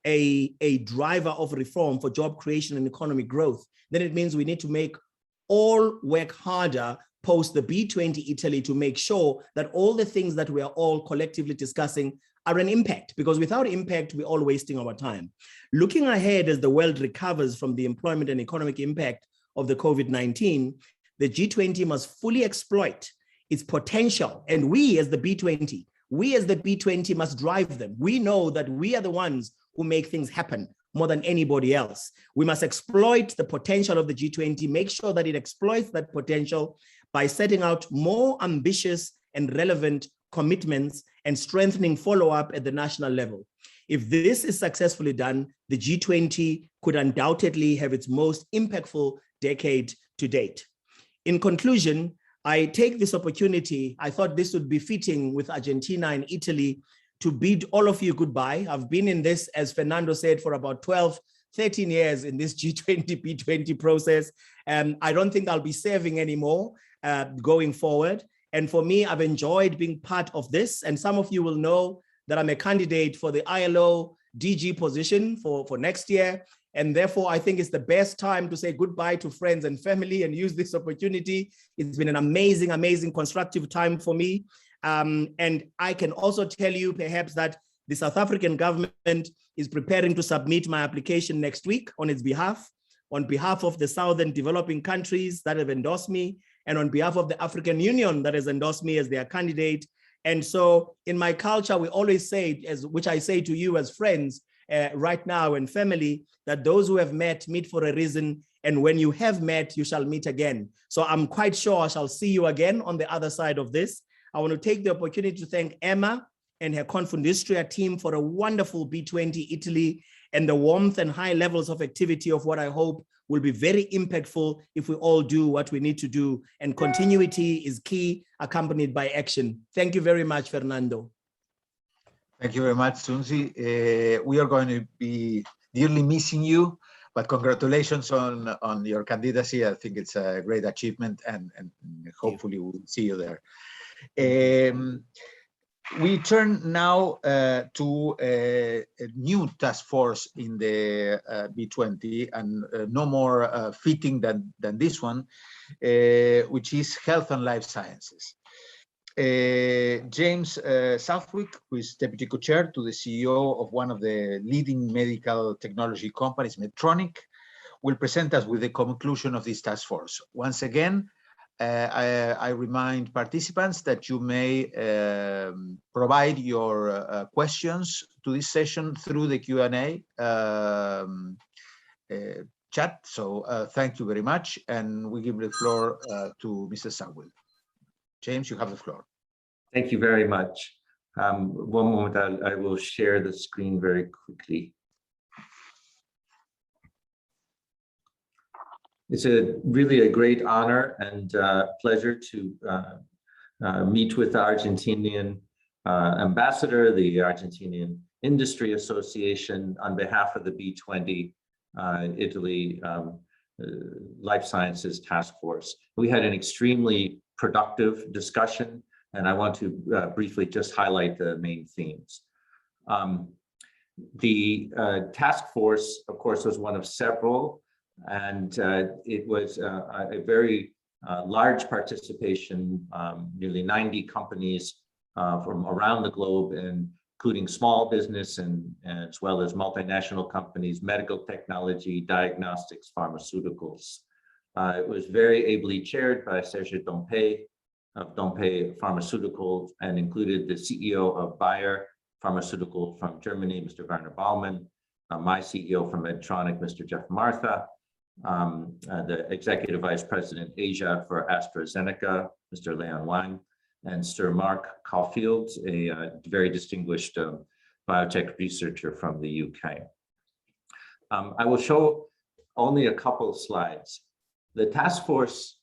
a driver of reform for job creation and economic growth, then it means we need to make all work harder post the B20 Italy to make sure that all the things that we are all collectively discussing are an impact, because without impact, we're all wasting our time. Looking ahead as the world recovers from the employment and economic impact of the COVID-19, the G20 must fully exploit its potential. And we as the B20 must drive them. We know that we are the ones who make things happen more than anybody else. We must exploit the potential of the G20, make sure that it exploits that potential by setting out more ambitious and relevant commitments and strengthening follow-up at the national level. If this is successfully done, the G20 could undoubtedly have its most impactful decade to date. In conclusion, I take this opportunity, I thought this would be fitting with Argentina and Italy, to bid all of you goodbye. I've been in this, as Fernando said, for about 12, 13 years in this G20, B20 process. I don't think I'll be serving anymore going forward. And for me, I've enjoyed being part of this. And some of you will know that I'm a candidate for the ILO DG position for next year. And therefore, I think it's the best time to say goodbye to friends and family and use this opportunity. It's been an amazing, amazing, constructive time for me. And I can also tell you perhaps that the South African government is preparing to submit my application next week on its behalf, on behalf of the Southern developing countries that have endorsed me, and on behalf of the African Union that has endorsed me as their candidate. And so in my culture, we always say, which I say to you as friends right now and family, that those who have met meet for a reason. And when you have met, you shall meet again. So I'm quite sure I shall see you again on the other side of this. I want to take the opportunity to thank Emma and her Confindustria team for a wonderful B20 Italy and the warmth and high levels of activity of what I hope will be very impactful if we all do what we need to do. And continuity is key, accompanied by action. Thank you very much, Fernando. Thank you very much, Sunzi. We are going to be dearly missing you, but congratulations on your candidacy. I think it's a great achievement, and hopefully we'll see you there. We turn now to a new task force in the B20, and no more fitting than this one, which is health and life sciences. James Southwick, who is deputy co-chair to the CEO of one of the leading medical technology companies, Medtronic, will present us with the conclusion of this task force. Once again, I remind participants that you may provide your questions to this session through the Q&A chat. So thank you very much. And we give the floor to Mr. Southwick. James, you have the floor. Thank you very much. One moment, I will share the screen very quickly. It's really a great honor and pleasure to meet with the Argentinian ambassador, the Argentinian Industry Association, on behalf of the B20 Italy Life Sciences Task Force. We had an extremely productive discussion, and I want to briefly just highlight the main themes. The task force, of course, was one of several, and it was a very large participation, nearly 90 companies from around the globe, including small business and as well as multinational companies, medical technology, diagnostics, pharmaceuticals. It was very ably chaired by Sergio Dompe of Dompe Pharmaceuticals, and included the CEO of Bayer Pharmaceutical from Germany, Mr. Werner Baumann, my CEO from Medtronic, Mr. Jeff Martha, the Executive Vice President Asia for AstraZeneca, Mr. Leon Wang, and Sir Mark Caulfield, a very distinguished biotech researcher from the UK. I will show only a couple of slides. The task force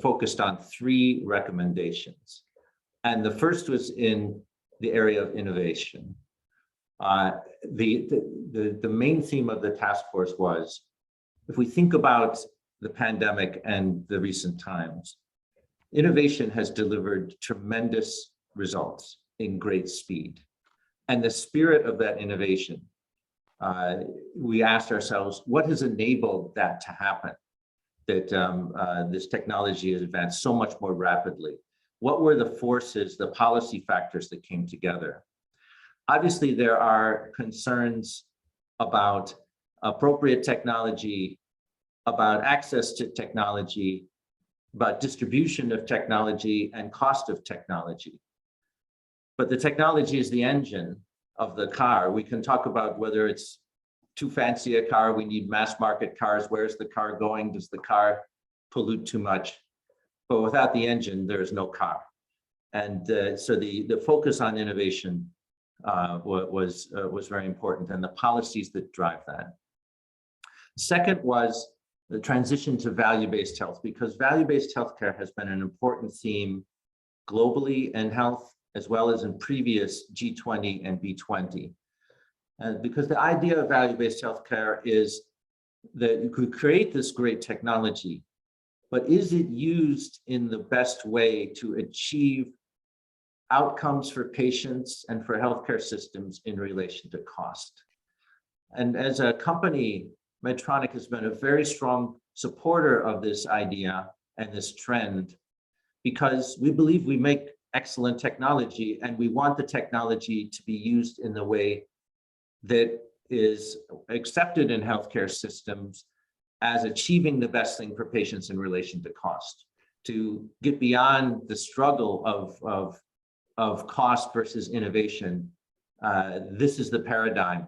focused on 3 recommendations. And the first was in the area of innovation. The main theme of the task force was, if we think about the pandemic and the recent times, innovation has delivered tremendous results in great speed. And the spirit of that innovation, we asked ourselves, what has enabled that to happen? That this technology has advanced so much more rapidly. What were the forces, the policy factors that came together? Obviously, there are concerns about appropriate technology, about access to technology, about distribution of technology and cost of technology. But the technology is the engine of the car. We can talk about whether it's too fancy a car, we need mass market cars, where's the car going, does the car pollute too much? But without the engine, there is no car. And so the focus on innovation was very important, and the policies that drive that. Second was the transition to value-based health, because value-based healthcare has been an important theme globally in health, as well as in previous G20 and B20. Because the idea of value-based healthcare is that you could create this great technology, but is it used in the best way to achieve outcomes for patients and for healthcare systems in relation to cost? And as a company, Medtronic has been a very strong supporter of this idea and this trend, because we believe we make excellent technology, and we want the technology to be used in the way that is accepted in healthcare systems as achieving the best thing for patients in relation to cost, to get beyond the struggle of cost versus innovation. This is the paradigm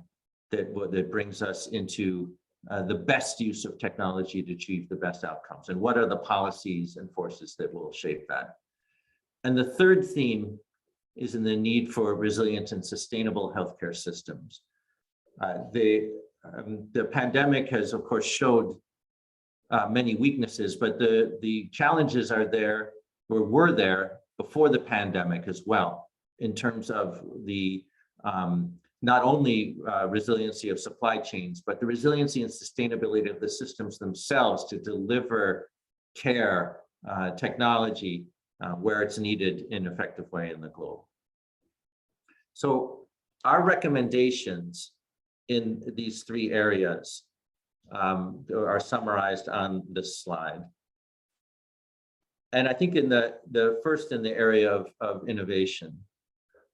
that brings us into the best use of technology to achieve the best outcomes. And what are the policies and forces that will shape that? And the third theme is in the need for resilient and sustainable healthcare systems. The pandemic has, of course, showed many weaknesses, but the challenges are there, or were there before the pandemic as well, in terms of the not only resiliency of supply chains, but the resiliency and sustainability of the systems themselves to deliver care, technology, where it's needed in an effective way in the globe. So our recommendations in these 3 areas are summarized on this slide. And I think in the first, in the area of innovation,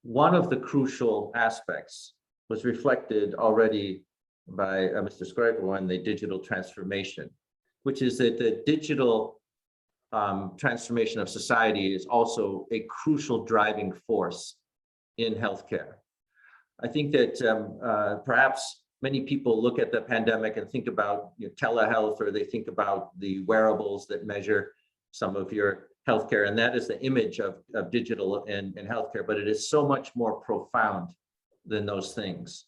one of the crucial aspects was reflected already by Mr. Scribble on the digital transformation, which is that the digital transformation of society is also a crucial driving force in healthcare. I think that perhaps many people look at the pandemic and think about telehealth, or they think about the wearables that measure some of your healthcare, and that is the image of digital and healthcare, but it is so much more profound than those things.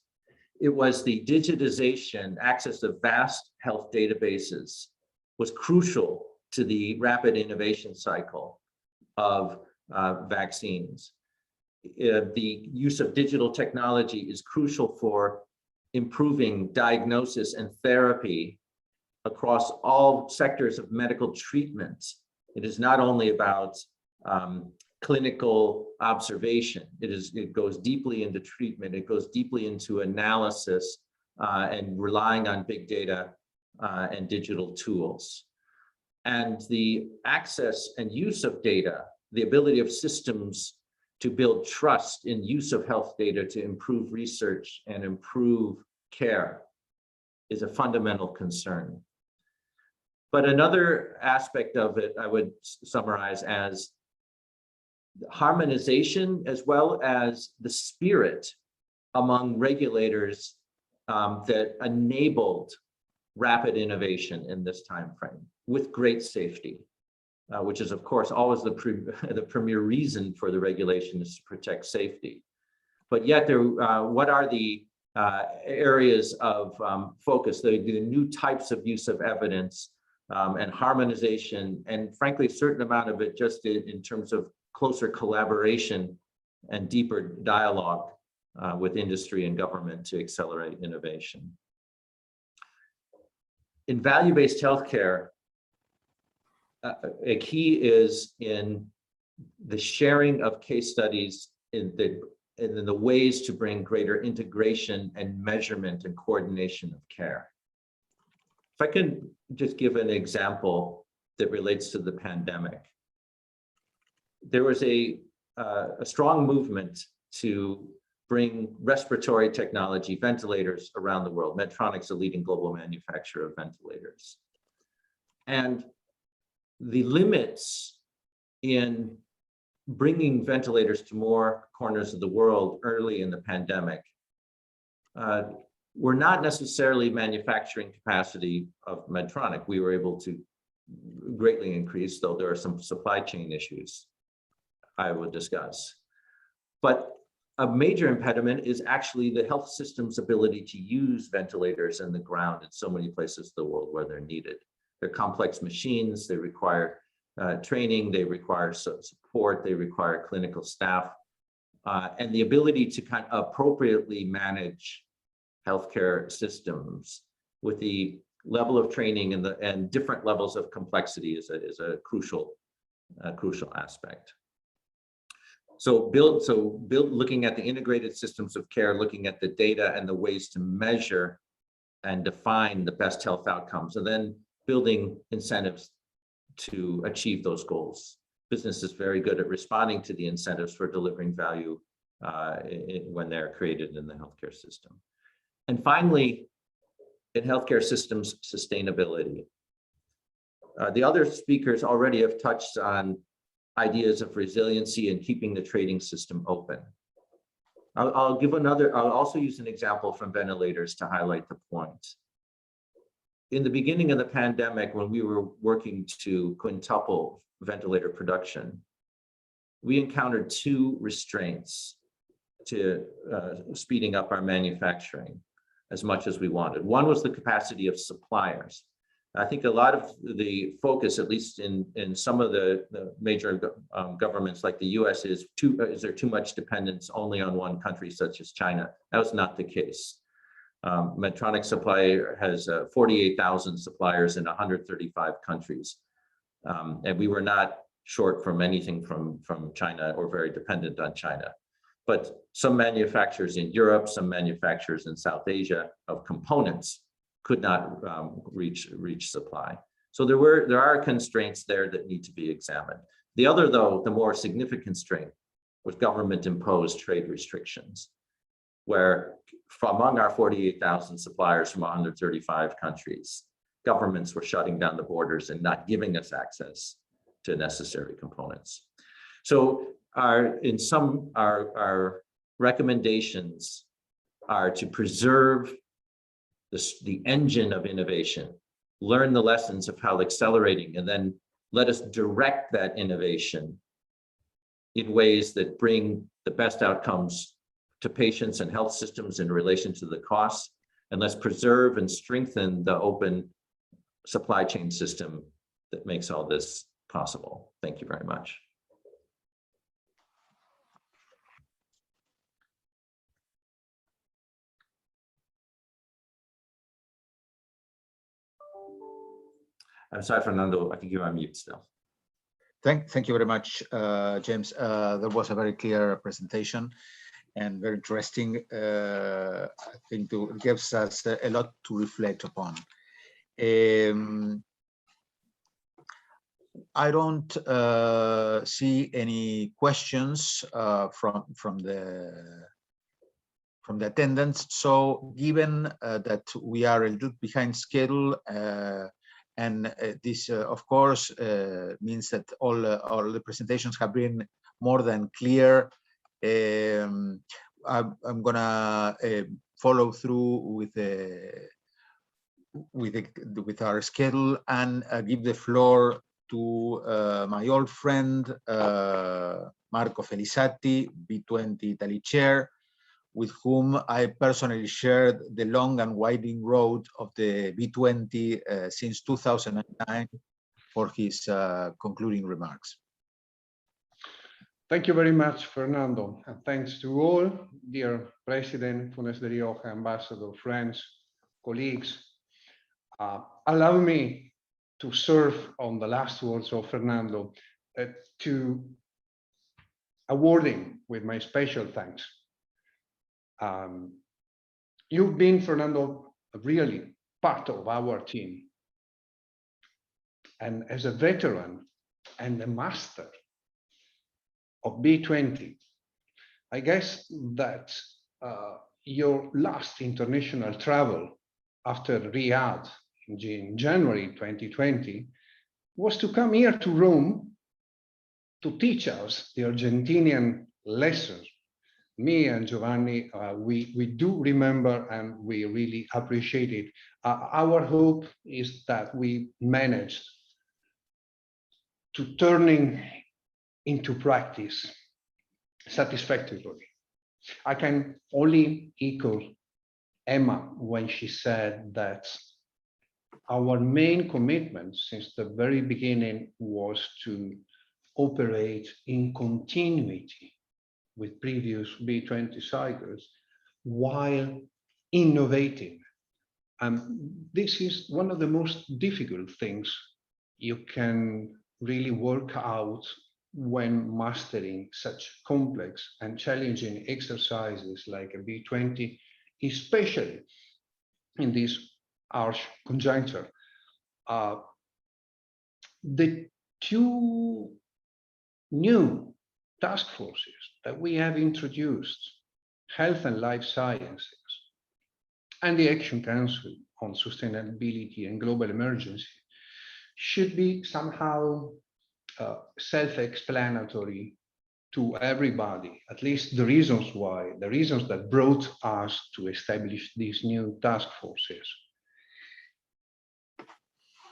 It was the digitization, access to vast health databases was crucial to the rapid innovation cycle of vaccines. The use of digital technology is crucial for improving diagnosis and therapy across all sectors of medical treatment. It is not only about clinical observation. It goes deeply into treatment. It goes deeply into analysis and relying on big data and digital tools. And the access and use of data, the ability of systems to build trust in use of health data to improve research and improve care, is a fundamental concern. But another aspect of it, I would summarize as harmonization, as well as the spirit among regulators that enabled rapid innovation in this time frame with great safety, which is, of course, always the premier reason for the regulation is to protect safety. But yet, what are the areas of focus, the new types of use of evidence and harmonization, and frankly, a certain amount of it just in terms of closer collaboration and deeper dialogue with industry and government to accelerate innovation. In value-based healthcare, a key is in the sharing of case studies in the ways to bring greater integration and measurement and coordination of care. If I can just give an example that relates to the pandemic. There was a strong movement to bring respiratory technology, ventilators around the world. Medtronic's a leading global manufacturer of ventilators. And the limits in bringing ventilators to more corners of the world early in the pandemic were not necessarily manufacturing capacity of Medtronic. We were able to greatly increase, though there are some supply chain issues I will discuss. But a major impediment is actually the health system's ability to use ventilators in the ground in so many places in the world where they're needed. They're complex machines, they require training, they require support, they require clinical staff, and the ability to kind of appropriately manage healthcare systems with the level of training and different levels of complexity is a crucial aspect. So looking at the integrated systems of care, looking at the data and the ways to measure and define the best health outcomes, and then building incentives to achieve those goals. Business is very good at responding to the incentives for delivering value when they're created in the healthcare system. And finally, in healthcare systems, sustainability. The other speakers already have touched on ideas of resiliency and keeping the trading system open. I'll also use an example from ventilators to highlight the point. In the beginning of the pandemic, when we were working to quintuple ventilator production, we encountered two restraints to speeding up our manufacturing as much as we wanted. One was the capacity of suppliers. I think a lot of the focus, at least in some of the major governments like the US, is there too much dependence only on one country such as China? That was not the case. Medtronic Supply has 48,000 suppliers in 135 countries. And we were not short from anything from China or very dependent on China. But some manufacturers in Europe, some manufacturers in South Asia of components could not reach supply. So there are constraints there that need to be examined. The other, though, the more significant constraint was government-imposed trade restrictions, where among our 48,000 suppliers from 135 countries, governments were shutting down the borders and not giving us access to necessary components. So our recommendations are to preserve the engine of innovation, learn the lessons of how accelerating, and then let us direct that innovation in ways that bring the best outcomes to patients and health systems in relation to the costs, and let's preserve and strengthen the open supply chain system that makes all this possible. Thank you very much. I'm sorry, Fernando, I think you're on mute still. Thank you very much, James. That was a very clear presentation and very interesting. I think it gives us a lot to reflect upon. I don't see any questions from the attendants. So given that we are a little behind schedule, and this, of course, means that all the presentations have been more than clear. I'm gonna follow through with our schedule and give the floor to my old friend Marco Felisatti, B20 Italy chair, with whom I personally shared the long and winding road of the B20 since 2009 for his concluding remarks. Thank you very much, Fernando, and thanks to all, dear President, Funes de Rioja, Ambassador, friends, colleagues. Allow me to serve on the last words of Fernando to awarding with my special thanks. You've been, Fernando, really part of our team. And as a veteran and a master of B20, I guess that your last international travel after Riyadh in January 2020 was to come here to Rome to teach us the Argentinian lessons. Me and Giovanni, we do remember and we really appreciate it. Our hope is that we managed to turning into practice satisfactorily. I can only echo Emma when she said that our main commitment since the very beginning was to operate in continuity with previous B20 cycles while innovating. This is one of the most difficult things you can really work out when mastering such complex and challenging exercises like a B20, especially in this harsh conjuncture. The two new task forces that we have introduced, Health and Life Sciences, and the Action Council on Sustainability and Global Emergency, should be somehow self-explanatory to everybody, at least the reasons why, the reasons that brought us to establish these new task forces.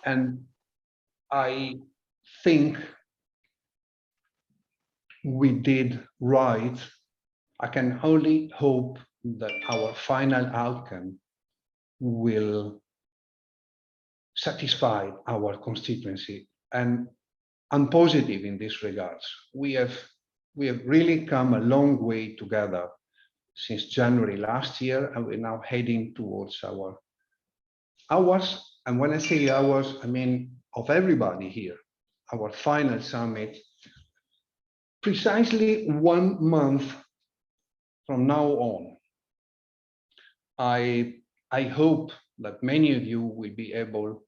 And I think we did right. I can only hope that our final outcome will satisfy our constituency. And I'm positive in this regards. We have really come a long way together since January last year, and we're now heading towards ours. And when I say ours, I mean of everybody here, our final summit, precisely 1 month from now on. I hope that many of you will be able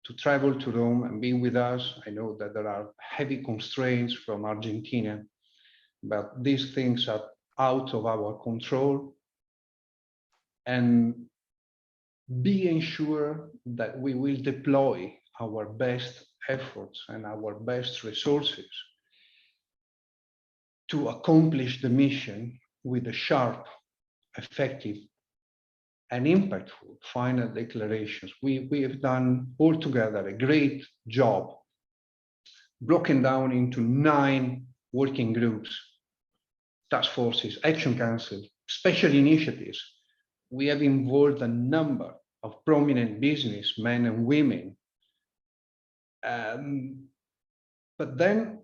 to travel to Rome and be with us. I know that there are heavy constraints from Argentina, but these things are out of our control. And be ensured that we will deploy our best efforts and our best resources to accomplish the mission with a sharp, effective, and impactful final declarations. We have done altogether a great job, broken down into 9 working groups, task forces, action council, special initiatives. We have involved a number of prominent businessmen and women. But then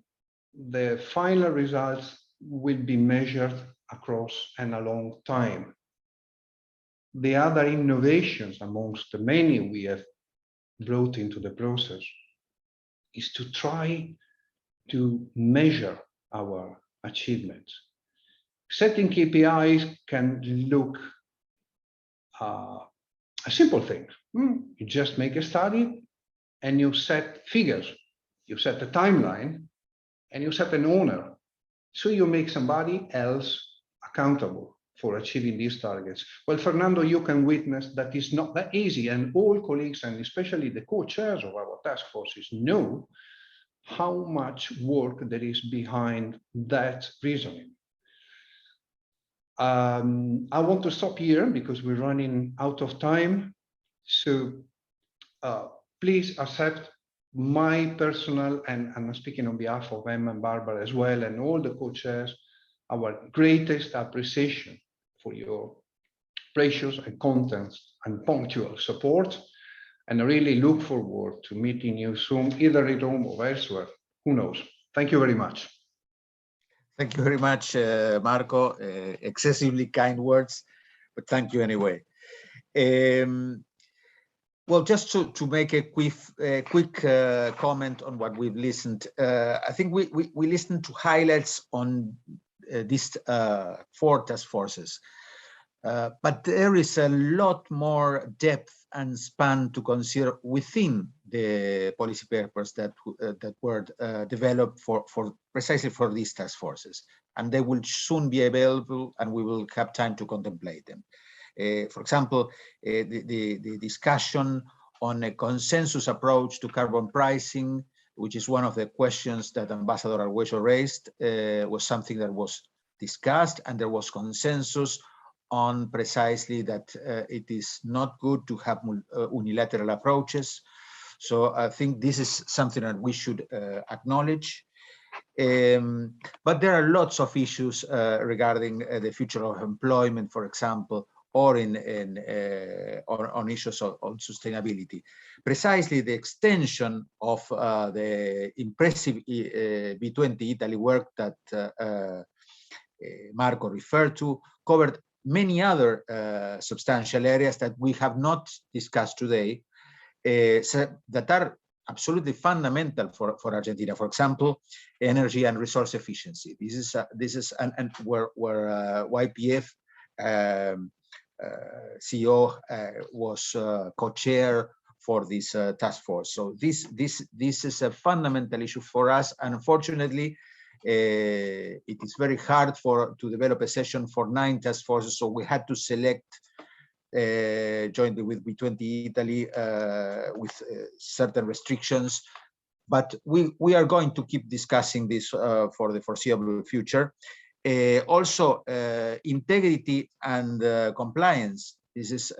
the final results will be measured across and a long time. The other innovations amongst the many we have brought into the process is to try to measure our achievements. Setting KPIs can look a simple thing. You just make a study and you set figures, you set a timeline, and you set an owner. So you make somebody else accountable for achieving these targets. Well, Fernando, you can witness that it's not that easy, and all colleagues, and especially the co-chairs of our task forces, know how much work there is behind that reasoning. I want to stop here because we're running out of time. So please accept my personal, and I'm speaking on behalf of Emma and Barbara as well, and all the co-chairs, our greatest appreciation for your precious and content and punctual support. And I really look forward to meeting you soon, either in Rome or elsewhere. Who knows? Thank you very much. Thank you very much, Marco. Excessively kind words, but thank you anyway. Well, just to make a quick comment on what we've listened, I think we listened to highlights on these 4 task forces, but there is a lot more depth and span to consider within the policy papers that were developed precisely for these task forces, and they will soon be available, and we will have time to contemplate them. For example, the discussion on a consensus approach to carbon pricing, which is one of the questions that Ambassador Arguello raised, was something that was discussed, and there was consensus on precisely that it is not good to have unilateral approaches. So I think this is something that we should acknowledge. But there are lots of issues regarding the future of employment, for example, or on issues on sustainability. Precisely the extension of the impressive B20 Italy work that Marco referred to covered many other substantial areas that we have not discussed today, that are absolutely fundamental for Argentina. For example, energy and resource efficiency. This is where YPF CEO was co-chair for this task force. So this is a fundamental issue for us, and unfortunately, it is very hard to develop a session for 9 task forces. So we had to select jointly with B20 Italy with certain restrictions, but we are going to keep discussing this for the foreseeable future. Also, integrity and compliance. This is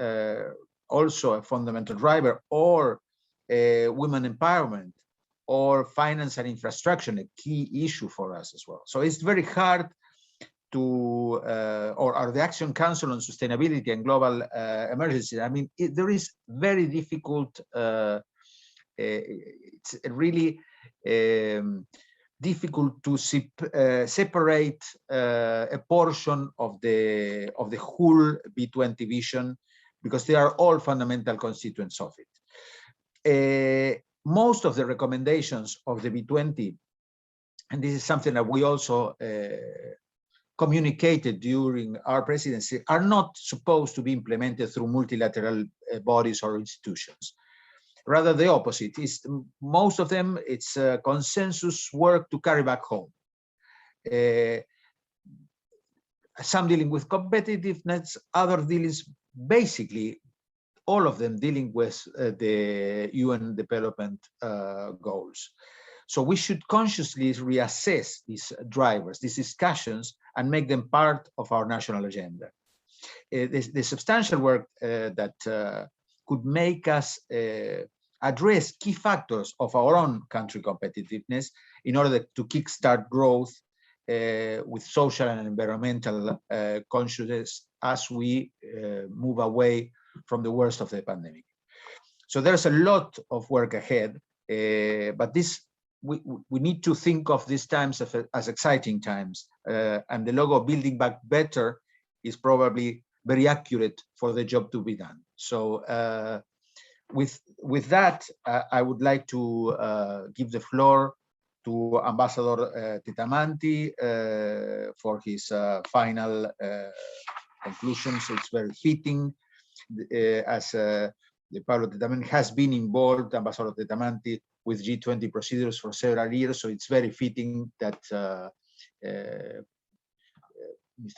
also a fundamental driver, or women empowerment, or finance and infrastructure, a key issue for us as well. So it's very hard to, or the Action Council on Sustainability and Global Emergencies. I mean, there is very difficult, it's really difficult to separate a portion of the whole B20 vision, because they are all fundamental constituents of it. Most of the recommendations of the B20, and this is something that we also communicated during our presidency, are not supposed to be implemented through multilateral bodies or institutions. Rather the opposite. Most of them, it's consensus work to carry back home. Some dealing with competitiveness, other dealings, basically all of them dealing with the UN development goals. So we should consciously reassess these drivers, these discussions, and make them part of our national agenda. The substantial work that could make us address key factors of our own country competitiveness in order to kickstart growth with social and environmental consciousness as we move away from the worst of the pandemic. So there's a lot of work ahead, but we need to think of these times as exciting times, and the logo "Building Back Better" is probably very accurate for the job to be done. So with that, I would like to give the floor to Ambassador Tetamanti for his final conclusions. It's very fitting, as Pablo Tetamanti has been involved, Ambassador Tetamanti, with G20 procedures for several years, so it's very fitting that Mr.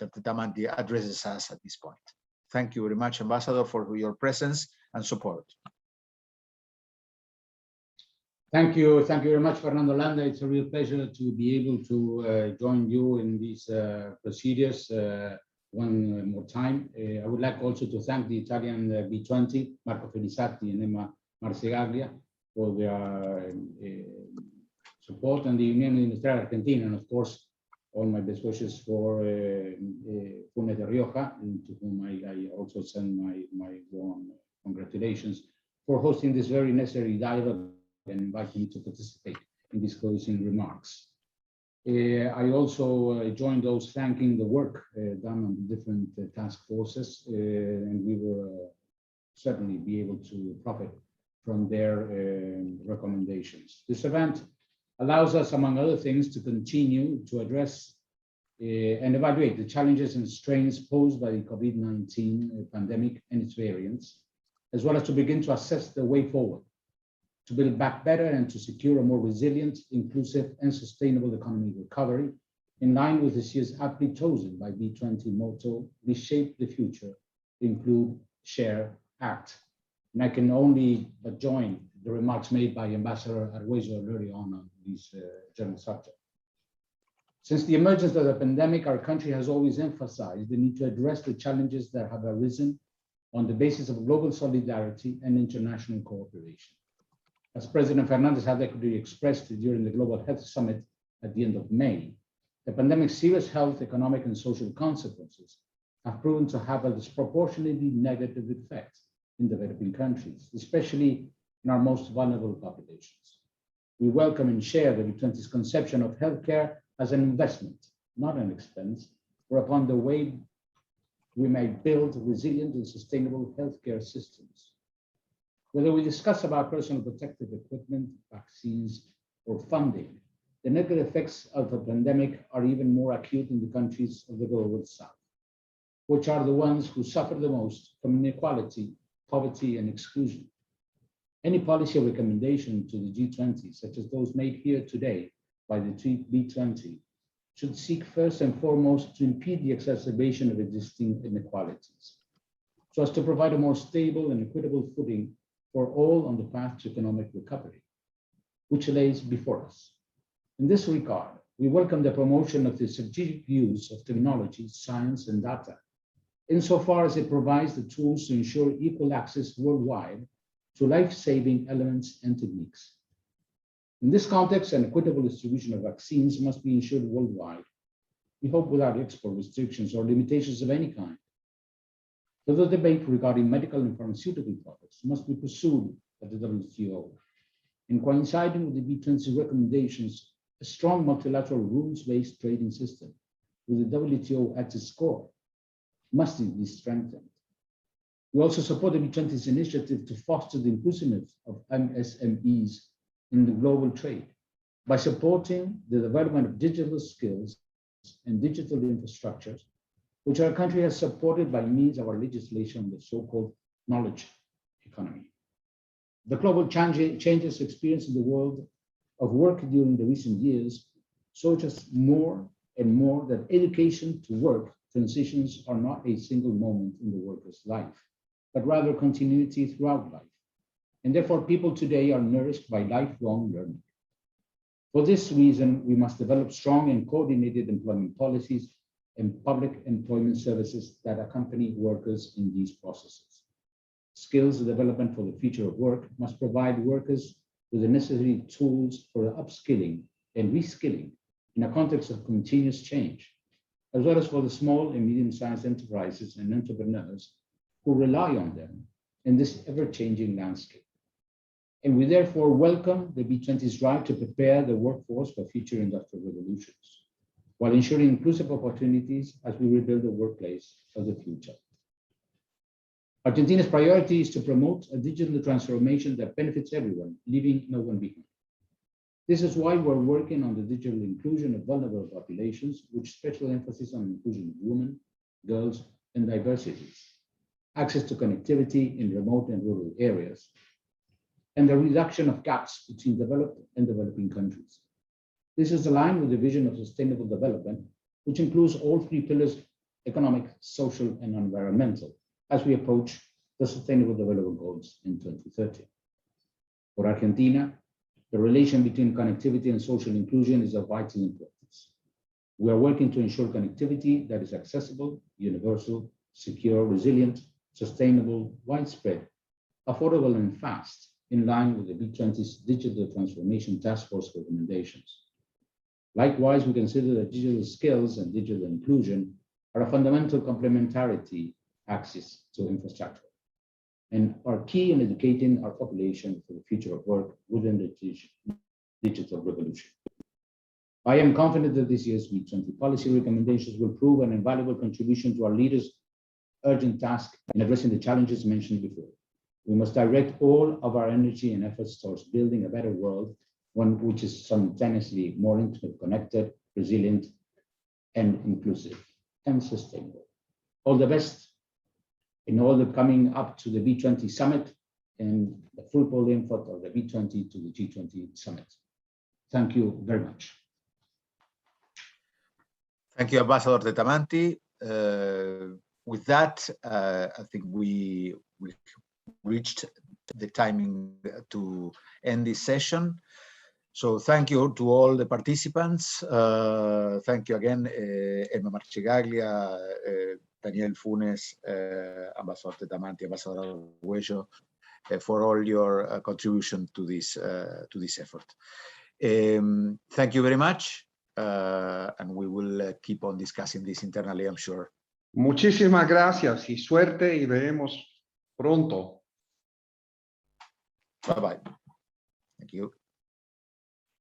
Tetamanti addresses us at this point. Thank you very much, Ambassador, for your presence and support. Thank you very much, Fernando Landa. It's a real pleasure to be able to join you in these procedures one more time. I would like also to thank the Italian B20, Marco Felisatti and Emma Marcegaglia for their support, and the Unión Industrial Argentina, and of course, all my best wishes for Funes de Rioja, to whom I also send my warm congratulations for hosting this very necessary dialogue and inviting me to participate in these closing remarks. I also join those thanking the work done on the different task forces, and we will certainly be able to profit from their recommendations. This event allows us, among other things, to continue to address and evaluate the challenges and strains posed by the COVID-19 pandemic and its variants, as well as to begin to assess the way forward, to build back better and to secure a more resilient, inclusive, and sustainable economic recovery, in line with this year's aptly chosen by B20 motto, reshape the future, include, share, act. And I can only join the remarks made by Ambassador Arguello early on this general subject. Since the emergence of the pandemic, our country has always emphasized the need to address the challenges that have arisen on the basis of global solidarity and international cooperation. As President Fernandez had accurately expressed during the Global Health Summit at the end of May, the pandemic's serious health, economic, and social consequences have proven to have a disproportionately negative effect in developing countries, especially in our most vulnerable populations. We welcome and share the B20's conception of healthcare as an investment, not an expense, whereupon the way we may build resilient and sustainable healthcare systems. Whether we discuss about personal protective equipment, vaccines, or funding, the negative effects of the pandemic are even more acute in the countries of the global south, which are the ones who suffer the most from inequality, poverty, and exclusion. Any policy or recommendation to the G20, such as those made here today by the B20, should seek first and foremost to impede the exacerbation of existing inequalities, so as to provide a more stable and equitable footing for all on the path to economic recovery, which lays before us. In this regard, we welcome the promotion of the strategic use of technology, science, and data, insofar as it provides the tools to ensure equal access worldwide to life-saving elements and techniques. In this context, an equitable distribution of vaccines must be ensured worldwide, we hope without export restrictions or limitations of any kind. Further debate regarding medical and pharmaceutical products must be pursued at the WTO. In coinciding with the B20's recommendations, a strong multilateral rules-based trading system with the WTO at its core must be strengthened. We also support the B20's initiative to foster the inclusiveness of MSMEs in the global trade by supporting the development of digital skills and digital infrastructures, which our country has supported by means of our legislation on the so-called knowledge economy. The global changes experienced in the world of work during the recent years showed us more and more that education to work transitions are not a single moment in the worker's life, but rather continuity throughout life. And therefore, people today are nourished by lifelong learning. For this reason, we must develop strong and coordinated employment policies and public employment services that accompany workers in these processes. Skills development for the future of work must provide workers with the necessary tools for upskilling and reskilling in a context of continuous change, as well as for the small and medium-sized enterprises and entrepreneurs who rely on them in this ever-changing landscape. And we therefore welcome the B20's drive to prepare the workforce for future industrial revolutions, while ensuring inclusive opportunities as we rebuild the workplace of the future. Argentina's priority is to promote a digital transformation that benefits everyone, leaving no one behind. This is why we're working on the digital inclusion of vulnerable populations, with special emphasis on inclusion of women, girls, and diversities, access to connectivity in remote and rural areas, and the reduction of gaps between developed and developing countries. This is aligned with the vision of sustainable development, which includes all three pillars: economic, social, and environmental, as we approach the Sustainable Development Goals in 2030. For Argentina, the relation between connectivity and social inclusion is of vital importance. We are working to ensure connectivity that is accessible, universal, secure, resilient, sustainable, widespread, affordable, and fast in line with the B20's Digital Transformation Task Force recommendations. Likewise, we consider that digital skills and digital inclusion are a fundamental complementarity axis to infrastructure and are key in educating our population for the future of work within the digital revolution. I am confident that this year's B20 policy recommendations will prove an invaluable contribution to our leaders' urgent task in addressing the challenges mentioned before. We must direct all of our energy and efforts towards building a better world, one which is simultaneously more interconnected, resilient, and inclusive and sustainable. All the best in all the coming up to the B20 Summit and the fruitful input of the B20 to the G20 Summit. Thank you very much. Thank you, Ambassador Tetamanti. With that, I think we reached the timing to end this session. So thank you to all the participants. Thank you again, Emma Marcegaglia, Daniel Funes, Ambassador Tetamanti, Ambassador Arguello, for all your contribution to this effort. Thank you very much, and we will keep on discussing this internally, I'm sure. Muchísimas gracias y suerte y veremos pronto. Bye-bye. Thank you.